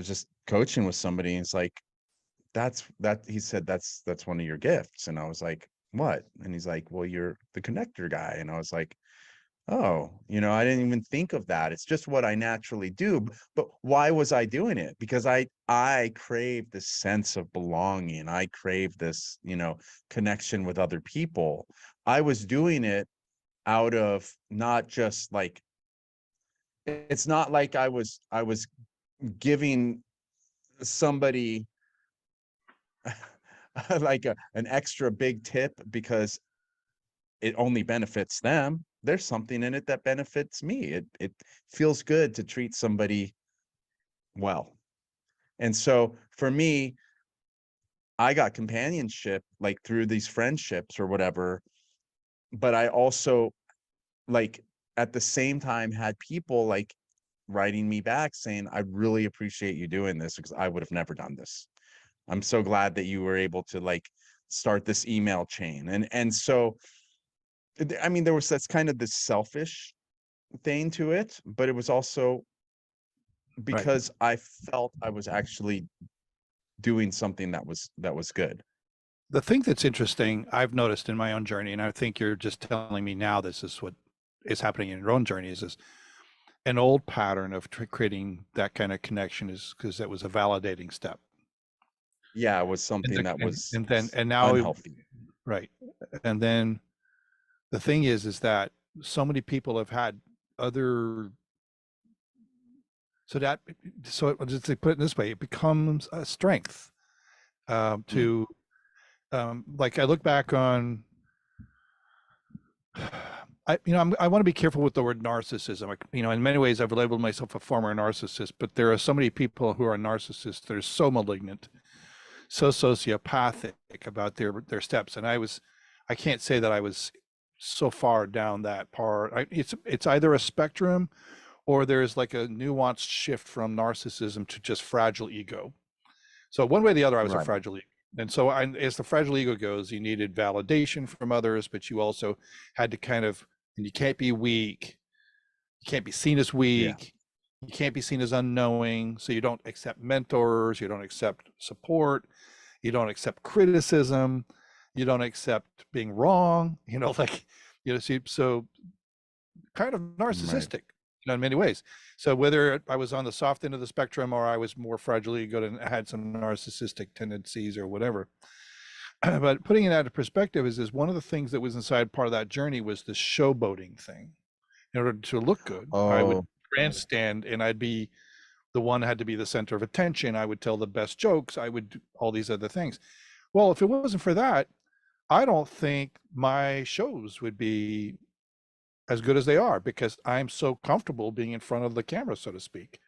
just coaching with somebody, and it's like, he said, that's one of your gifts. And I was like, what? And he's like, well, you're the connector guy. And I was like, oh, I didn't even think of that. It's just what I naturally do. But why was I doing it? Because I crave this sense of belonging. I crave this, connection with other people. I was doing it out of, not just like, it's not like I was giving somebody like an extra big tip because it only benefits them. There's something in it that benefits me. It feels good to treat somebody well. And so for me, I got companionship like through these friendships or whatever, but I also, like, at the same time had people like writing me back saying, I really appreciate you doing this because I would have never done this. I'm so glad that you were able to like start this email chain. And so, I mean, that's kind of this selfish thing to it, but it was also Right. because I felt I was actually doing something that was good. The thing that's interesting, I've noticed in my own journey, and I think you're just telling me now this is what is happening in your own journey, is an old pattern of creating that kind of connection is because that was a validating step. Yeah, it was And, something that was and now, unhealthy. right. And then the thing is that so many people have had other, so that, so just to put it this way, it becomes a strength Mm. to, like I look back on, I want to be careful with the word narcissism. In many ways, I've labeled myself a former narcissist, but there are so many people who are narcissists that are so malignant, so sociopathic about their steps. And I can't say that I was so far down that part. It's either a spectrum or there's like a nuanced shift from narcissism to just fragile ego. So one way or the other, I was a Right. fragile ego. And so as the fragile ego goes, you needed validation from others, but you also had to and you can't be weak. You can't be seen as Yeah. weak. You can't be seen as unknowing. So you don't accept mentors. You don't accept support. You don't accept criticism. You don't accept being wrong. So kind of Right. narcissistic, in many ways. So whether I was on the soft end of the spectrum or I was more fragile ego and had some narcissistic tendencies or whatever. But putting it out of perspective is one of the things that was inside part of that journey was the showboating thing. In order to look good, I would Oh, grandstand and I'd be the one that had to be the center of attention. I would tell the best jokes. I would do all these other things. Well, if it wasn't for that, I don't think my shows would be as good as they are because I'm so comfortable being in front of the camera, so to speak.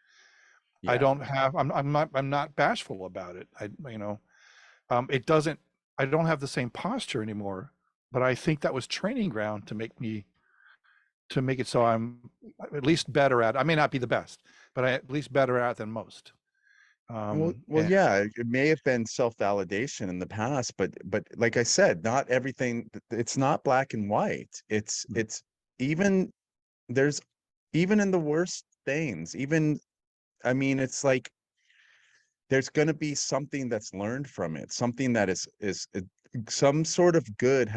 I yeah. don't have, I'm not bashful about it. It doesn't, I don't have the same posture anymore, but I think that was training ground to make it so I'm at least better at, I may not be the best, but I at least better at than most. Well, And yeah, it may have been self-validation in the past, but like I said, not everything, it's not black and white. It's even there's even in the worst things, even, I mean, it's like there's going to be something that's learned from it, something that is some sort of good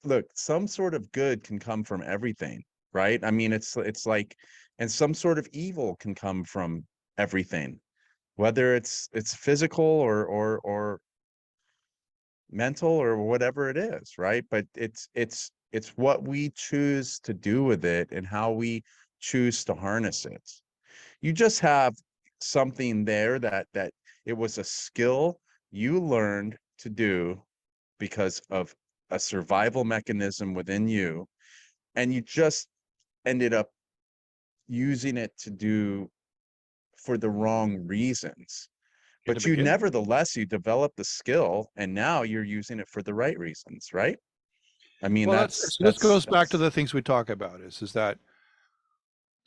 look, some sort of good can come from everything, right? I mean, it's like, and some sort of evil can come from everything, whether it's physical or mental or whatever it is, right? But it's what we choose to do with it and how we choose to harness it. You just have something there that it was a skill you learned to do because of a survival mechanism within you, and you just ended up using it to do for the wrong reasons. In the But you beginning. nevertheless, you develop the skill and now you're using it for the right reasons, right? I mean, Well, that's this goes back to that's the things we talk about is that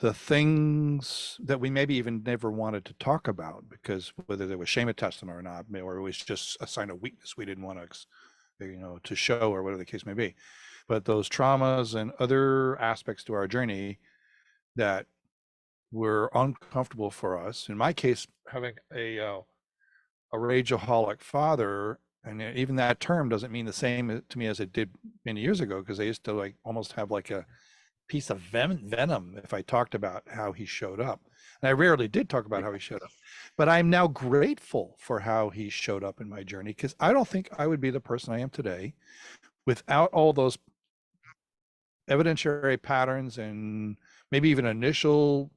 the things that we maybe even never wanted to talk about because whether there was shame attached to them or not, or it was just a sign of weakness we didn't want to, to show or whatever the case may be. But those traumas and other aspects to our journey that were uncomfortable for us. In my case, having a rageaholic father, and even that term doesn't mean the same to me as it did many years ago because I used to like almost have like a piece of venom if I talked about how he showed up. And I rarely did talk about how he showed up. But I'm now grateful for how he showed up in my journey because I don't think I would be the person I am today without all those evidentiary patterns and maybe even initial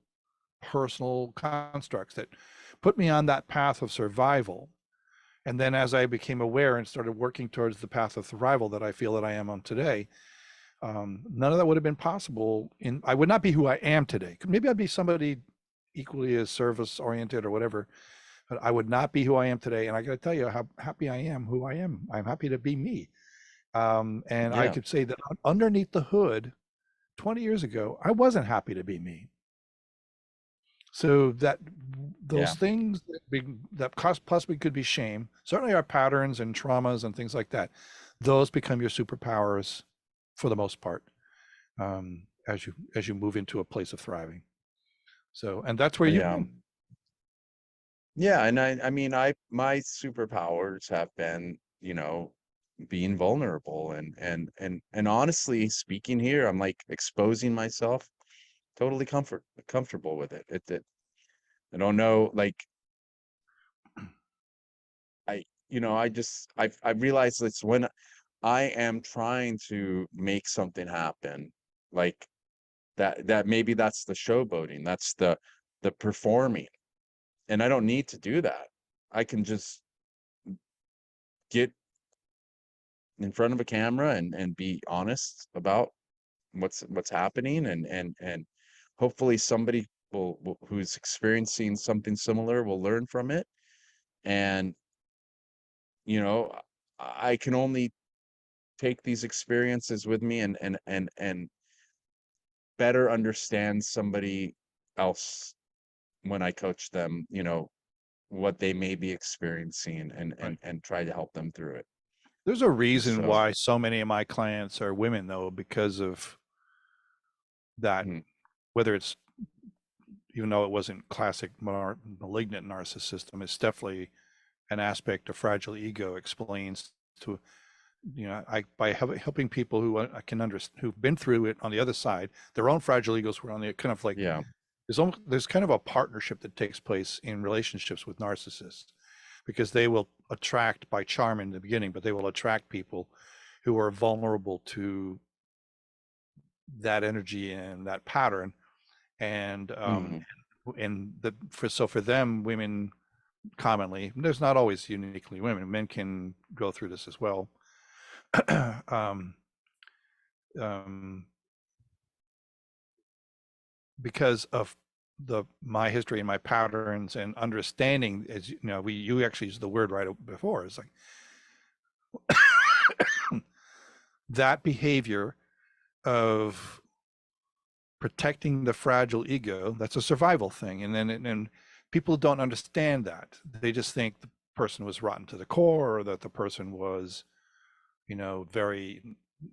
personal constructs that put me on that path of survival. And then as I became aware and started working towards the path of survival that I feel that I am on today, none of that would have been possible. I would not be who I am today. Maybe I'd be somebody equally as service oriented or whatever, but I would not be who I am today. And I got to tell you how happy I am who I am. I'm happy to be me. And I yeah, could say that underneath the hood 20 years ago, I wasn't happy to be me. So that yeah, those things that possibly could be shame, certainly our patterns and traumas and things like that, those become your superpowers for the most part as you move into a place of thriving. So, and that's where you've yeah. been. Yeah, and I mean, my superpowers have been, being vulnerable and honestly speaking here, I'm like exposing myself, totally comfortable with it. I don't know, like I realized it's when I am trying to make something happen, like that maybe that's the showboating, that's the performing, and I don't need to do that. I can just get in front of a camera and be honest about what's happening and hopefully somebody who's experiencing something similar will learn from it. And you know I can only take these experiences with me and better understand somebody else when I coach them, what they may be experiencing Right. and try to help them through it. There's a reason So why so many of my clients are women, though, because of that, mhm, whether it's, even though it wasn't classic malignant narcissism, it's definitely an aspect of fragile ego explains to, I by helping people who I can understand who've been through it on the other side, their own fragile egos were on the kind of like yeah, there's kind of a partnership that takes place in relationships with narcissists because they will attract by charm in the beginning, but they will attract people who are vulnerable to that energy and that pattern. And mhm, for them, women commonly, there's not always uniquely women, men can go through this as well. um, um, because of my history and my patterns and understanding, as you actually used the word right before. It's like that behavior of protecting the fragile ego. That's a survival thing, and people don't understand that. They just think the person was rotten to the core, or that the person was, very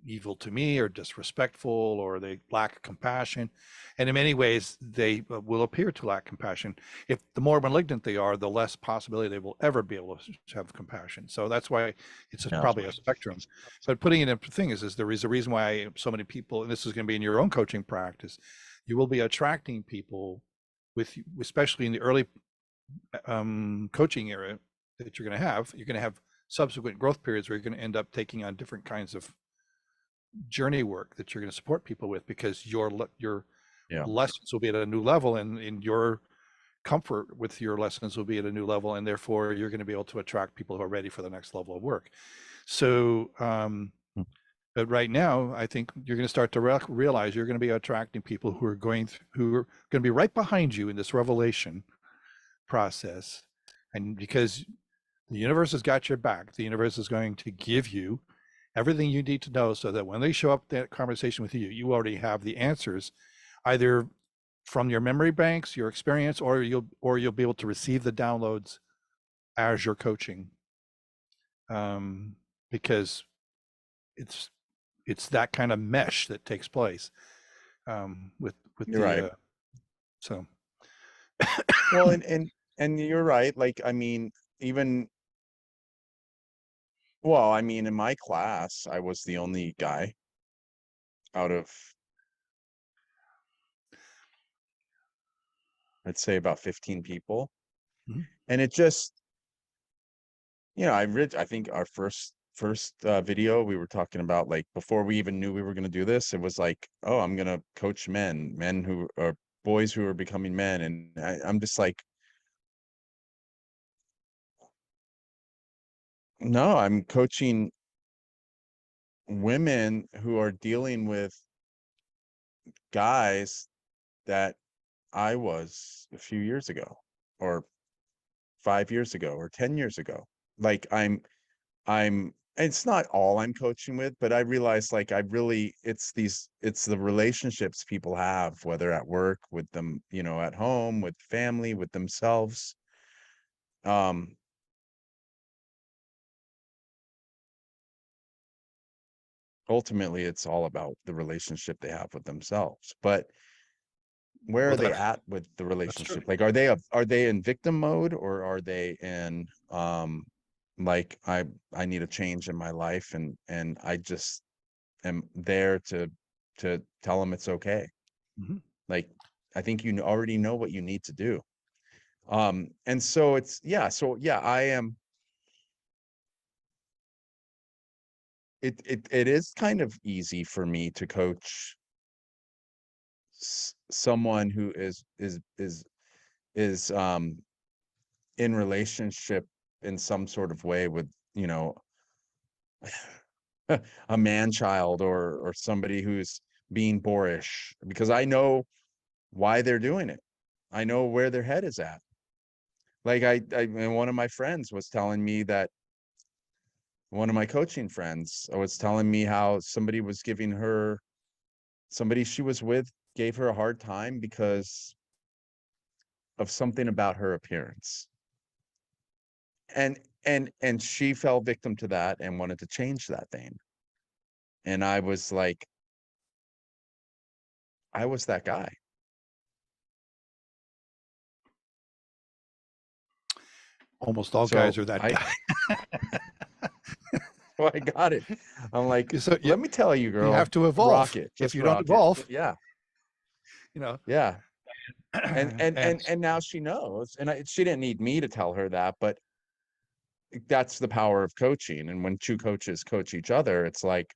evil to me or disrespectful or they lack compassion. And in many ways, they will appear to lack compassion. If the more malignant they are, the less possibility they will ever be able to have compassion. So that's why it's Yeah. probably a spectrum. But putting it in the thing is there is a reason why so many people, and this is going to be in your own coaching practice, you will be attracting people with, especially in the early coaching area that you're going to have subsequent growth periods where you're going to end up taking on different kinds of journey work that you're going to support people with, because your Yeah. lessons will be at a new level, and in your comfort with your lessons will be at a new level, and therefore you're going to be able to attract people who are ready for the next level of work. So but right now I think you're going to start to realize you're going to be attracting people who are going to be right behind you in this revelation process. And because the universe has got your back, the universe is going to give you everything you need to know so that when they show up that conversation with you, you already have the answers, either from your memory banks, your experience, or you'll be able to receive the downloads as you're coaching, because it's that kind of mesh that takes place with You're the right. so Well, and you're right. Like, I mean, well, I mean, in my class, I was the only guy out of, I'd say, about 15 people. Mhm. And it just, I think our first video, we were talking about, like, before we even knew we were going to do this, it was like, oh, I'm going to coach men who are boys who are becoming men. And I'm just like, no, I'm coaching women who are dealing with guys that I was a few years ago, or 5 years ago, or 10 years ago. Like, it's not all I'm coaching with, but I realize, like, it's the relationships people have, whether at work, with them, at home, with family, with themselves. Ultimately, it's all about the relationship they have with themselves. But where are they at with the relationship? Like, are they in victim mode, or are they in like, I need a change in my life, and I just am there to tell them it's okay. Like, I think you already know what you need to do. And so I am, it is kind of easy for me to coach someone who is in relationship in some sort of way with, a man child, or somebody who's being boorish, because I know why they're doing it. I know where their head is at. Like, and one of my friends was telling me that, one of my coaching friends was telling me how somebody she was with gave her a hard time because of something about her appearance. And she fell victim to that and wanted to change that thing. And I was like, I was that guy. Almost all So guys are that guy. Well, I got it. I'm like, So let me tell you, girl, you have to evolve. rock it. If Just you don't rock evolve, it. Yeah. yeah. And now she knows. And she didn't need me to tell her that, but that's the power of coaching. And when two coaches coach each other, it's like,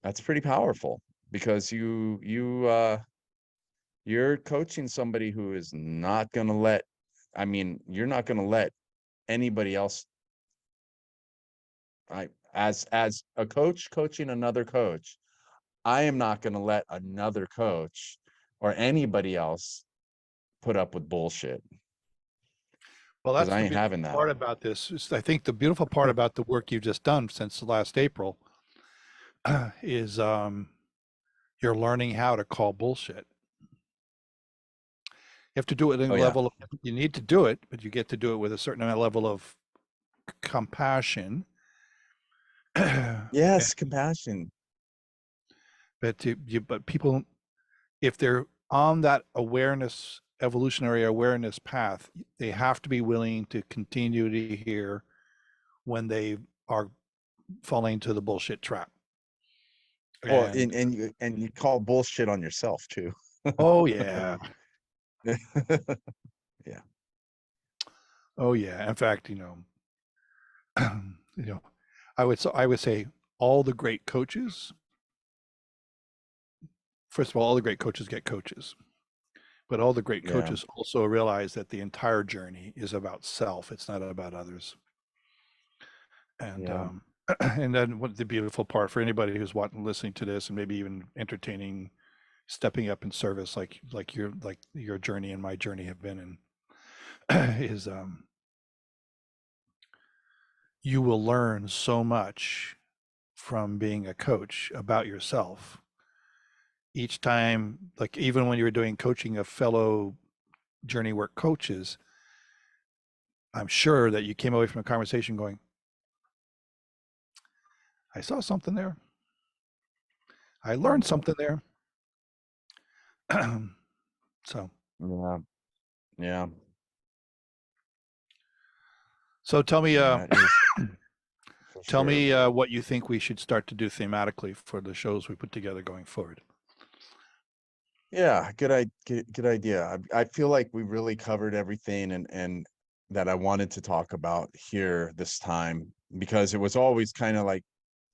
that's pretty powerful, because you're coaching somebody who is not going to you're not going to let anybody else. As a coach coaching another coach, I am not going to let another coach or anybody else put up with bullshit. Well, Because that's I the ain't beautiful having that. part about this. I think the beautiful part about the work you've just done since last April is you're learning how to call bullshit. You have to do it in a level, you need to do it, but you get to do it with a certain level of compassion Yes, compassion. But people, if they're on that awareness, evolutionary awareness path, they have to be willing to continue to hear when they are falling into the bullshit trap. Well, And and you call bullshit on yourself too. oh yeah, Yeah. oh yeah. In fact, you know, I would say all the great coaches. First of all the great coaches get coaches, but all the great Yeah. coaches also realize that the entire journey is about self. It's not about others. And Yeah. and then what the beautiful part for anybody who's watching, listening to this, and maybe even entertaining, stepping up in service, like your journey and my journey have been in, is you will learn so much from being a coach about yourself each time. Like even when you were doing coaching of fellow journey work coaches, I'm sure that you came away from a conversation going, I saw something there. I learned something there. So, Yeah. Yeah. so tell me, Yeah, it is for tell sure. me what you think we should start to do thematically for the shows we put together going forward. Yeah, good idea. I feel like we really covered everything and that I wanted to talk about here this time, because it was always kind of like,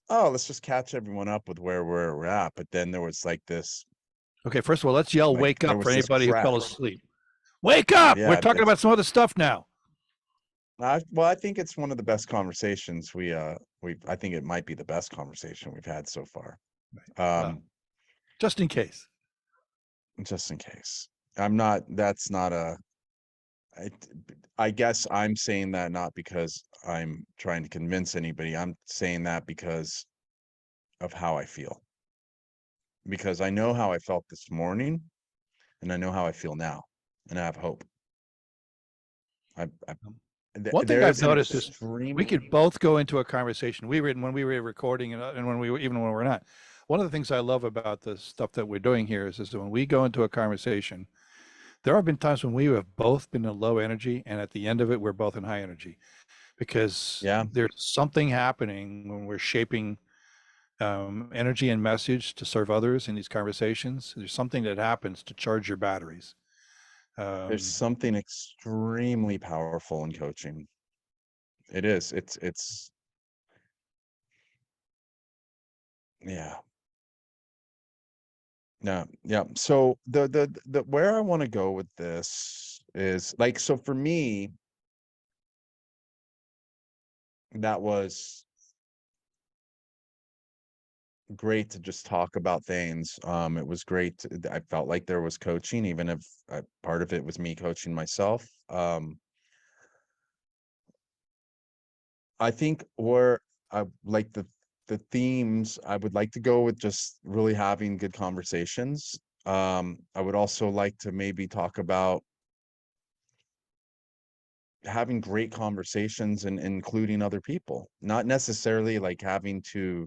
oh, let's just catch everyone up with where we're at. But then there was like this, Okay, first of all, let's yell like "Wake there up" for was this anybody who prep. fell asleep. Wake up! We're Yeah, talking it's about some other stuff now. well, I think it's one of the best conversations we I think it might be the best conversation we've had so far. Well, Um, just in case. just in case. I'm not, that's not a I, I guess I'm saying that not because I'm trying to convince anybody. I'm saying that because of how I feel. Because I know how I felt this morning, and I know how I feel now, and I have hope. I Um, One thing there I've is an noticed is we extreme. could both go into a conversation. We were when we were recording and when we were, even when we're not. One of the things I love about the stuff that we're doing here is that when we go into a conversation, there have been times when we have both been in low energy, and at the end of it, we're both in high energy because Yeah, there's something happening when we're shaping energy and message to serve others in these conversations. There's something that happens to charge your batteries. there's Um, something extremely powerful in coaching. It is. It's yeah. Yeah, yeah. So the where I want to go with this is like, so for me, that was great to just talk about things. It was great. I felt like there was coaching, even if part of it was me coaching myself. I think where I like the themes, I would like to go with just really having good conversations. I would also like to maybe talk about having great conversations and including other people, not necessarily like having to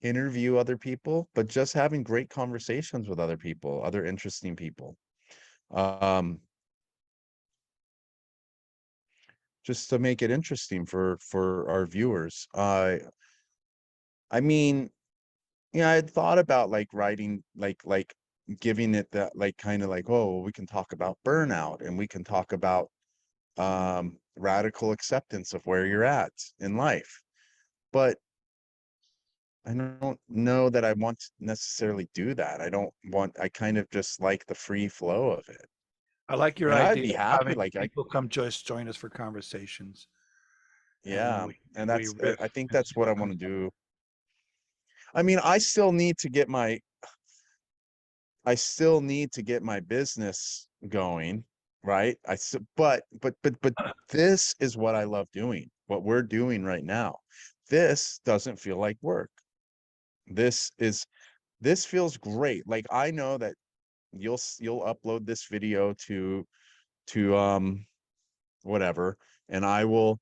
interview other people, but just having great conversations with other people, other interesting people. Um, just to make it interesting for our viewers. I mean, yeah, I had thought about like writing like giving it that like kind of like, oh, we can talk about burnout and we can talk about radical acceptance of where you're at in life. But I don't know that I want to necessarily do that. I don't want, I kind of just like the free flow of it. I like your And I'd idea be of happy, having like I, people come just join us for conversations, and yeah, and we that's, riff I think and that's see what I what want comes to up. do. I mean, I still need to get my business going, right? But this is what I love doing, what we're doing right now. This doesn't feel like work. This is, this feels great. Like I know that you'll upload this video to whatever, and I'll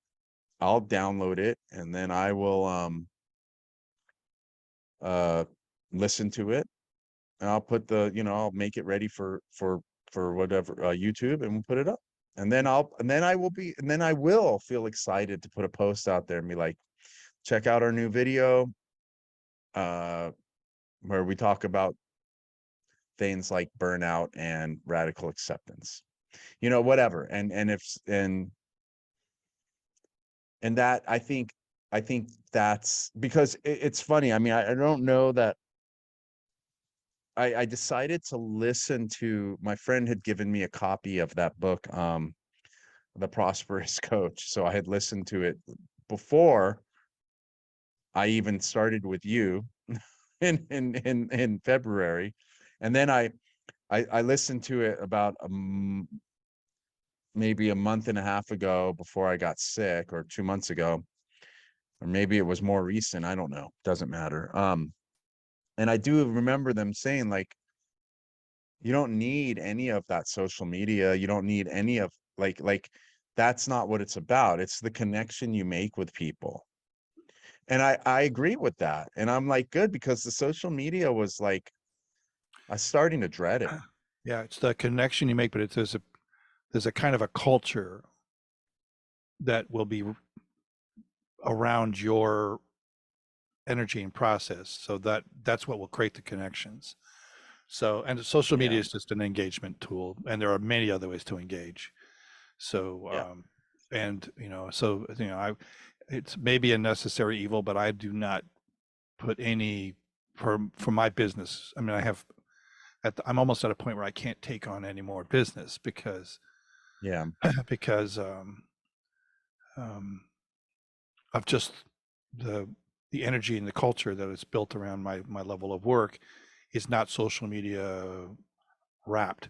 download it, and then I will listen to it, and I'll put the, I'll make it ready for whatever, YouTube, and we'll put it up. And then I will feel excited to put a post out there and be like, check out our new video, where we talk about things like burnout and radical acceptance, whatever. And that, I think that's because it's funny. I mean, I don't know that I decided to listen to, my friend had given me a copy of that book, The Prosperous Coach. So I had listened to it before I even started with you in February. And then I listened to it about maybe a month and a half ago, before I got sick, or 2 months ago, or maybe it was more recent. I don't know. Doesn't matter. And I do remember them saying, like, you don't need any of that social media. You don't need any of, like that's not what it's about. It's the connection you make with people. And I agree with that. And I'm like, good, because the social media was like, I was starting to dread it. Yeah, it's the connection you make, but there's a kind of a culture that will be around your energy and process. So that's what will create the connections. So, and social media Yeah. is just an engagement tool, and there are many other ways to engage. So, Yeah. and it's maybe a necessary evil, but I do not put any for my business. I mean, I'm almost at a point where I can't take on any more business because Yeah. because of just the energy and the culture that is built around my level of work is not social media wrapped.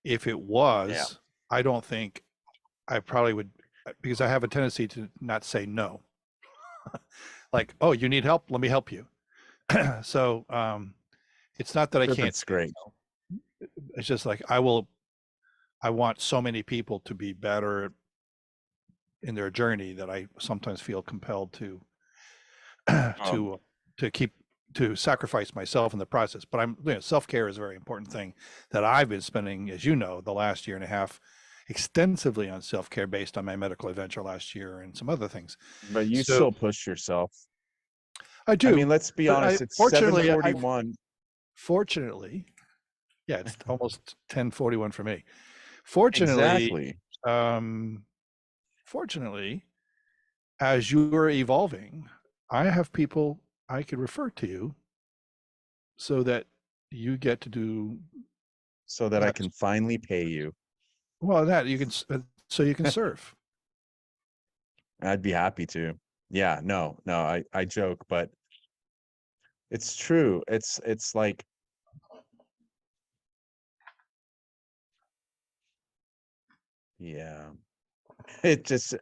If it Yeah. was, I don't think I probably would, because I have a tendency to not say no. Like, oh, you need help? Let me help you. So it's not that I can't That's say great. no. It's just like I want so many people to be better in their journey that I sometimes feel compelled to Um, to sacrifice myself in the process. But self-care is a very important thing that I've been spending, as you know, the last year and a half extensively on self-care based on my medical adventure last year and some other things. but you So still push yourself. I I mean, do, let's be but honest, it's 7:41. fortunately, yeah, it's almost 10:41 for me. Fortunately, Exactly. um, fortunately, as you're evolving, I have people I could refer to you so that you get to do So that I that. can finally pay you. Well, that you can, so you can serve. I'd be happy to. Yeah, no, I joke, but it's true. It's like, yeah, it just,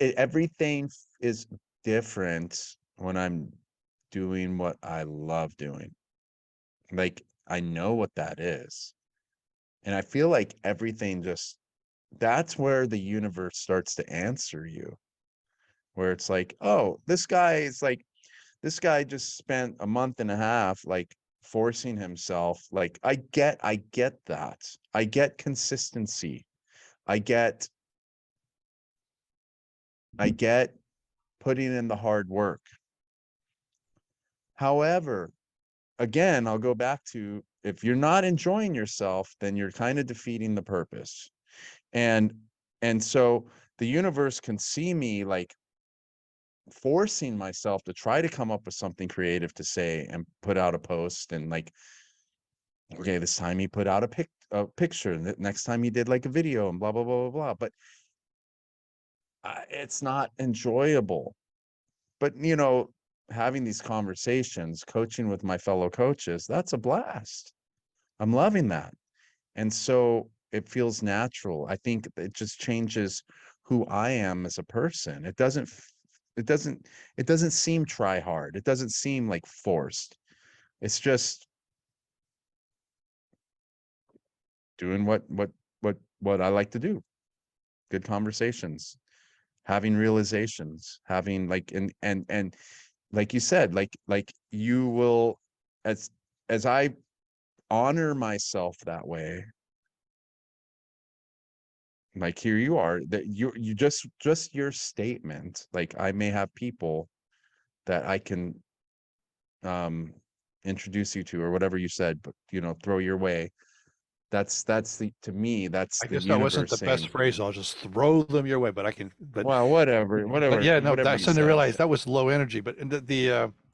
everything is different when I'm doing what I love doing. Like, I know what that is. And I feel like everything just, that's where the universe starts to answer you, where it's like, oh, this guy just spent a month and a half, like, forcing himself. Like, I get that. I get consistency. I get, I get putting in the hard work. However, again, I'll go back to, if you're not enjoying yourself, then you're kind of defeating the purpose. And so the universe can see me, like, forcing myself to try to come up with something creative to say and put out a post, and like, okay, this time he put out a picture, and the next time he did like a video, and blah blah blah blah blah. But it's not enjoyable. But having these conversations, coaching with my fellow coaches, that's a blast. I'm loving that. And so it feels natural. I think it just changes who I am as a person. It doesn't it doesn't seem try hard. It doesn't seem like forced. It's just doing what I like to do. Good conversations, having realizations, having like, and like you said, like you will, as I honor myself that way, like here you are, that you just your statement, like I may have people that I can um introduce you to or whatever you said, but throw your way. That's the, to me, that's I the guess that wasn't universe the best saying, phrase. I'll just throw them your way, but I can, well, whatever, but whatever, yeah, no, whatever I you suddenly said. realized that was low energy, but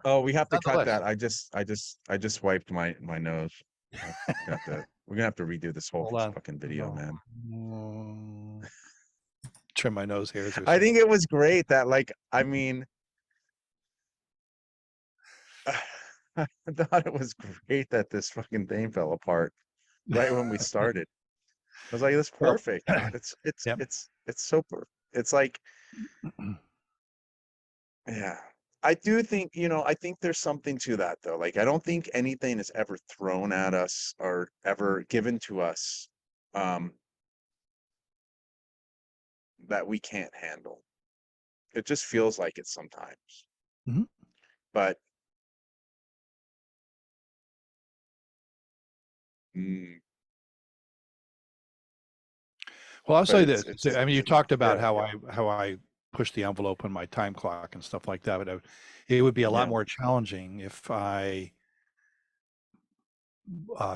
Oh, we have to cut nonetheless. that. I just wiped my nose. We're gonna have to redo this whole Hold on. fucking video, No. man. Trim my nose hairs or I something. think it was great that, like, I mean, I thought it was great that this fucking thing fell apart right when we started. I was like, that's Well, perfect. It's it's yep. it's it's so it's like, yeah. I do think, I think there's something to that though. Like, I don't think anything is ever thrown at us or ever given to us um that we can't handle. It just feels like it sometimes. Mhm. But mm, Well, I'll but say it's this. it's I mean, you talked about yeah, how I push the envelope on my time clock and stuff like that, but it would be a lot yeah. more challenging if I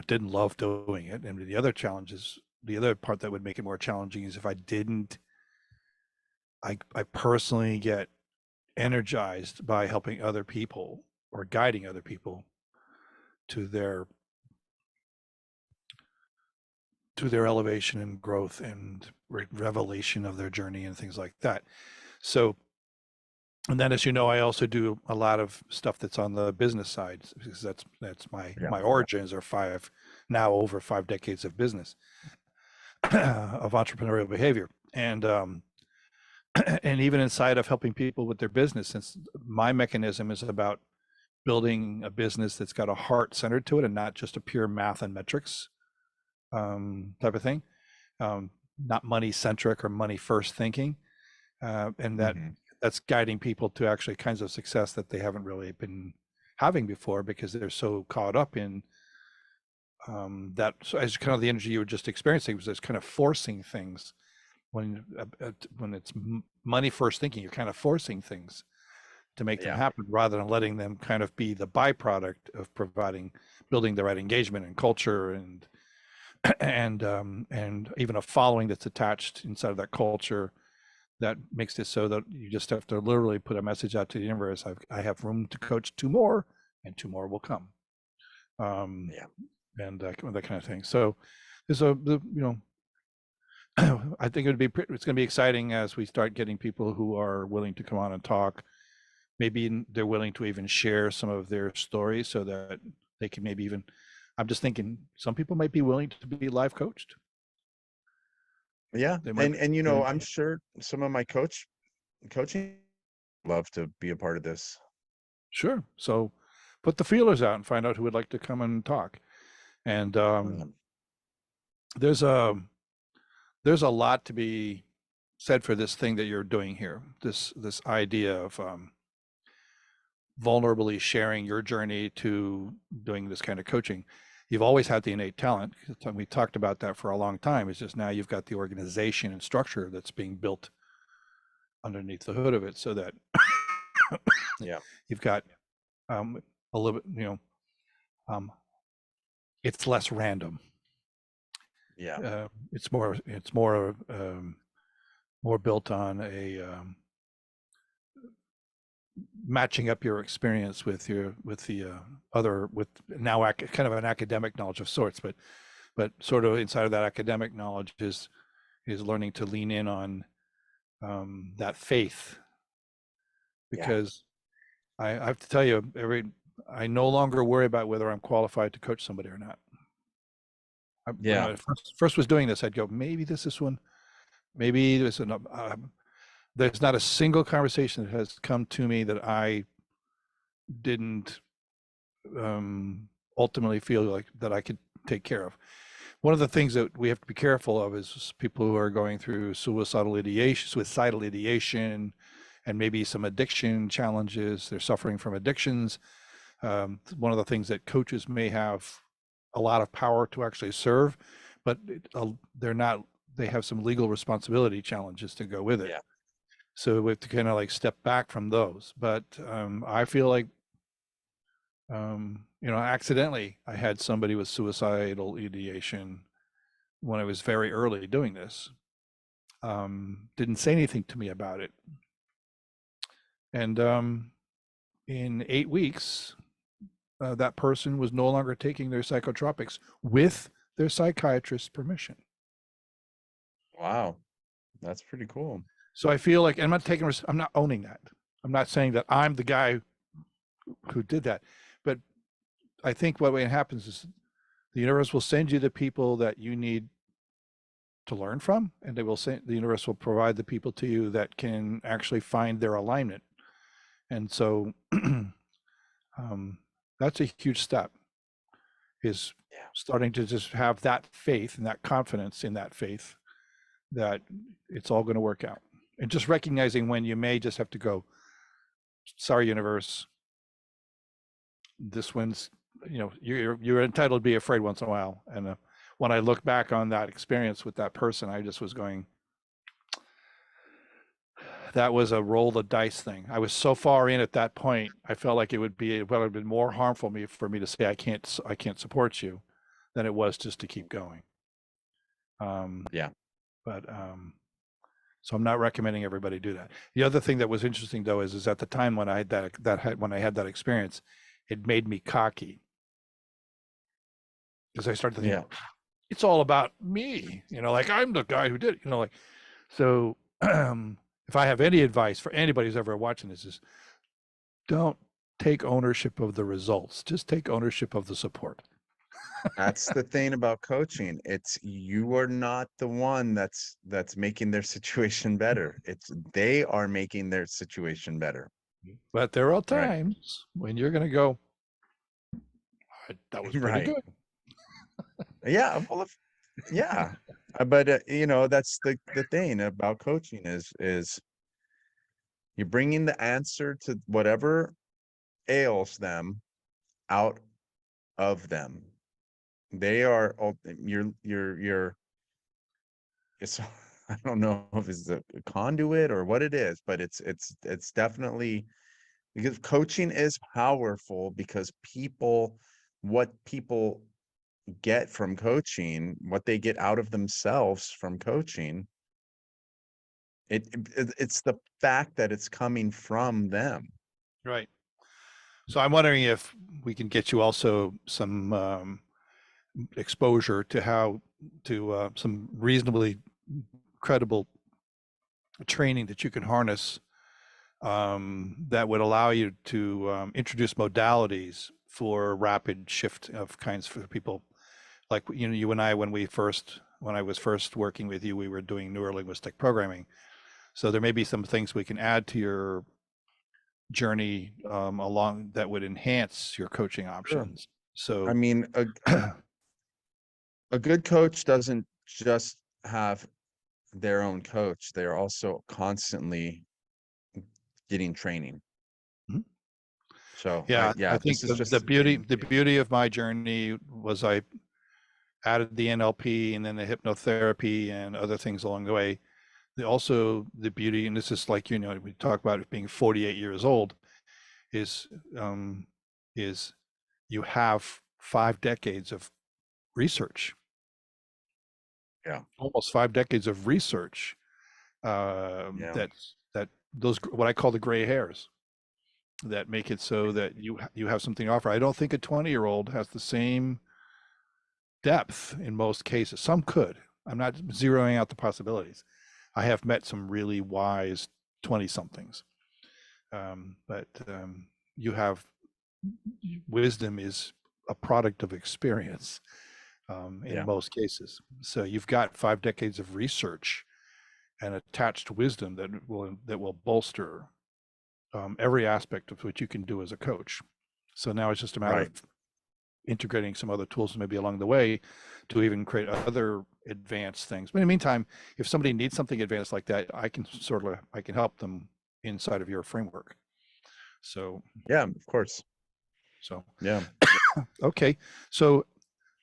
didn't love doing it. And the other part that would make it more challenging is if I didn't, I personally get energized by helping other people or guiding other people to their elevation and growth and revelation of their journey and things like that. So, and then, as you know, I also do a lot of stuff that's on the business side because that's Yeah. my origins are over 5 decades of business of entrepreneurial behavior, and even inside of helping people with their business, since my mechanism is about building a business that's got a heart centered to it and not just a pure math and metrics type of thing, not money centric or money first thinking, and Hmm. that's guiding people to actually kinds of success that they haven't really been having before because they're so caught up in that. So as kind of the energy you were just experiencing was this kind of forcing things when it's money first thinking, you're kind of forcing things to make them Yeah. happen rather than letting them kind of be the byproduct of building the right engagement and culture and even a following that's attached inside of that culture that makes it so that you just have to literally put a message out to the universe. I have room to coach two more, and two more will come, um, Yeah. and that kind of thing. So there's I think it's going to be exciting as we start getting people who are willing to come on and talk. Maybe they're willing to even share some of their stories so that they can maybe even. I'm just thinking some people might be willing to be live coached. Yeah. They might. And They, I'm sure some of my coaching love to be a part of this. sure. So put the feelers out and find out who would like to come and talk. And Um, there's a there's a lot to be said for this thing that you're doing here. This idea of vulnerably sharing your journey to doing this kind of coaching. You've always had the innate talent. We talked about that for a long time. It's just now you've got the organization and structure that's being built underneath the hood of it, so that yeah. you've got a little bit, um, it's less random. Yeah. It's more built on a matching up your experience with the other with now kind of an academic knowledge of sorts, but sort of inside of that academic knowledge is learning to lean in on that faith, Yeah. because I have to tell you, I no longer worry about whether I'm qualified to coach somebody or not. When Yeah. I first was doing this, I'd go, maybe this one, maybe there's not a single conversation that has come to me that I didn't ultimately feel like that I could take care of. One of the things that we have to be careful of is people who are going through suicidal ideation and maybe some addiction challenges. They're suffering from addictions. One of the things that coaches may have a lot of power to actually serve, but they're not, they have some legal responsibility challenges to go with it. Yeah. So we have to kind of like step back from those. But I feel like, accidentally I had somebody with suicidal ideation when I was very early doing this. Didn't say anything to me about it. And in 8 weeks, that person was no longer taking their psychotropics with their psychiatrist's permission. Wow. That's pretty cool. So I feel like, and I'm not owning that. I'm not saying that I'm the guy who did that, but I think what happens is the universe will send you the people that you need to learn from, and the universe will provide the people to you that can actually find their alignment. And so that's a huge step, is starting to just have that faith and that confidence in that faith that it's all going to work out. And just recognizing when you may just have to go, sorry, universe, this one's, you're entitled to be afraid once in a while. And when I look back on that experience with that person, I just was going, that was a roll the dice thing. I was so far in at that point, I felt like it would have been more harmful for me to say I can't support you than it was just to keep going. But so I'm not recommending everybody do that. The other thing that was interesting though is at the time when I had when I had that experience, it made me cocky, because I started to think, it's all about me, like I'm the guy who did it, like, so if I have any advice for anybody who's ever watching this, is don't take ownership of the results, just take ownership of the support. That's the thing about coaching. It's, you are not the one that's making their situation better. It's, they are making their situation better. But there are times when you're going to go, that was pretty good. Yeah. Well, but that's the thing about coaching is you're bringing the answer to whatever ails them out of them. They are, it's, I don't know if it's a conduit or what it is, but it's definitely, because coaching is powerful, because what people get from coaching, what they get out of themselves from coaching, it's the fact that it's coming from them. Right. So I'm wondering if we can get you also some exposure to some reasonably credible training that you can harness, that would allow you to introduce modalities for rapid shift of kinds for people. Like, you and I, when I was first working with you, we were doing neurolinguistic programming. So there may be some things we can add to your journey along that would enhance your coaching options. Sure. So I mean, a good coach doesn't just have their own coach. They're also constantly getting training. Mm-hmm. So I think the beauty of my journey was I added the NLP and then the hypnotherapy and other things along the way. Also the beauty, and this is like, we talk about it being 48 years old, is you have 5 decades of research. Yeah. Almost 5 decades of research. That those, what I call the gray hairs, that make it so that you have something to offer. I don't think a 20-year-old has the same depth in most cases. Some could. I'm not zeroing out the possibilities. I have met some really wise 20-somethings, but you have, wisdom is a product of experience in most cases. So you've got 5 decades of research and attached wisdom that will bolster every aspect of what you can do as a coach. So now it's just a matter of integrating some other tools maybe along the way to even create other advanced things. But in the meantime, if somebody needs something advanced like that, I can help them inside of your framework. So Yeah, of course. Yeah. Okay, so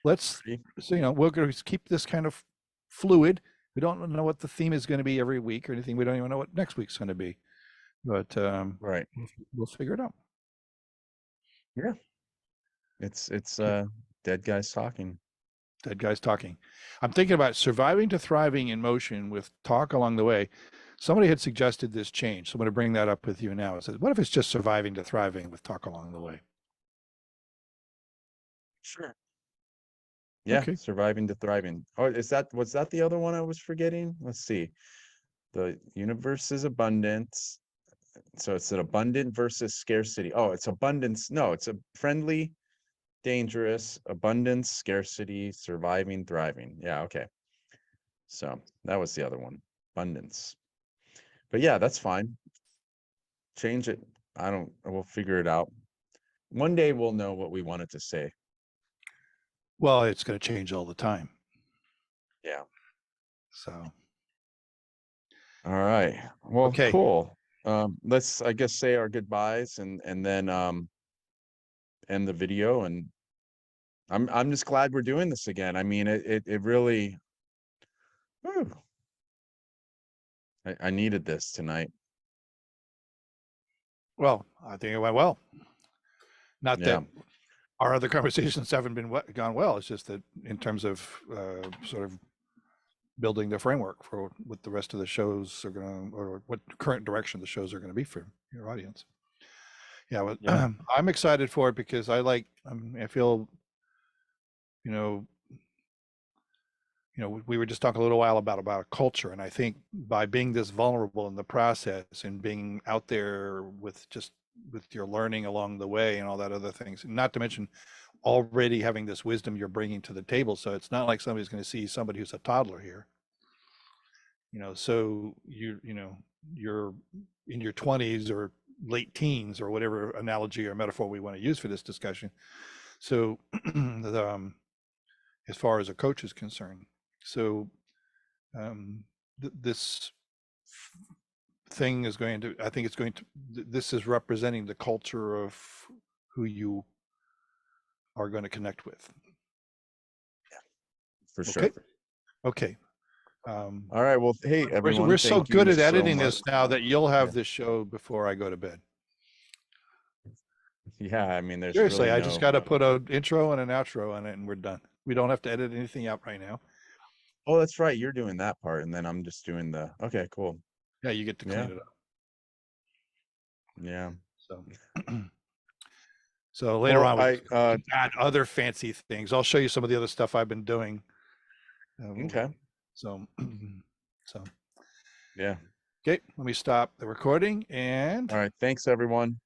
let's, so we're going to keep this kind of fluid. We don't know what the theme is going to be every week or anything. We don't even know what next week's going to be, but Right. we'll figure it out. Yeah. It's dead guys talking. Dead guys talking. I'm thinking about surviving to thriving in motion with talk along the way. Somebody had suggested this change, so I'm going to bring that up with you now. It says, what if it's just surviving to thriving with talk along the way? Sure. Yeah, Okay. surviving to thriving. Oh, was that the other one I was forgetting? Let's see. The universe is abundance. So it's an abundant versus scarcity. Oh, it's abundance. No, it's a friendly, dangerous, abundance, scarcity, surviving, thriving. Yeah, okay. So that was the other one. Abundance. But yeah, that's fine. Change it. We'll figure it out. One day we'll know what we wanted to say. Well, it's going to change all the time. Yeah. So. All right. Well, Okay. cool. Let's, I guess, say our goodbyes and then end the video. And I'm just glad we're doing this again. I mean, it really, whew, I needed this tonight. Well, I think it went well. Not Yeah. that our other conversations haven't gone well. It's just that in terms of sort of building the framework for what the rest of the shows are going to, or what current direction the shows are going to be for your audience. Yeah, well, Yeah. I'm excited for it because I feel, we were just talking a little while about a culture, and I think by being this vulnerable in the process and being out there with your learning along the way and all that other things, not to mention already having this wisdom you're bringing to the table. So it's not like somebody's going to see somebody who's a toddler here, so you're in your 20s or late teens or whatever analogy or metaphor we want to use for this discussion. So as far as a coach is concerned, so this thing is I think it's going to, this is representing the culture of who you are going to connect with. For sure. Okay. All right. Well, hey, everyone. We're so good at editing much. this now that you'll have this show before I go to bed. Yeah, I mean, there's seriously, really I just got to put an intro and an outro on it and we're done. We don't have to edit anything out right now. Oh, that's right. You're doing that part, and then I'm just doing okay, cool. Yeah, you get to clean it up. Yeah. So later on, we add other fancy things. I'll show you some of the other stuff I've been doing. Okay. So yeah. Okay, let me stop the recording and. All right. Thanks, everyone.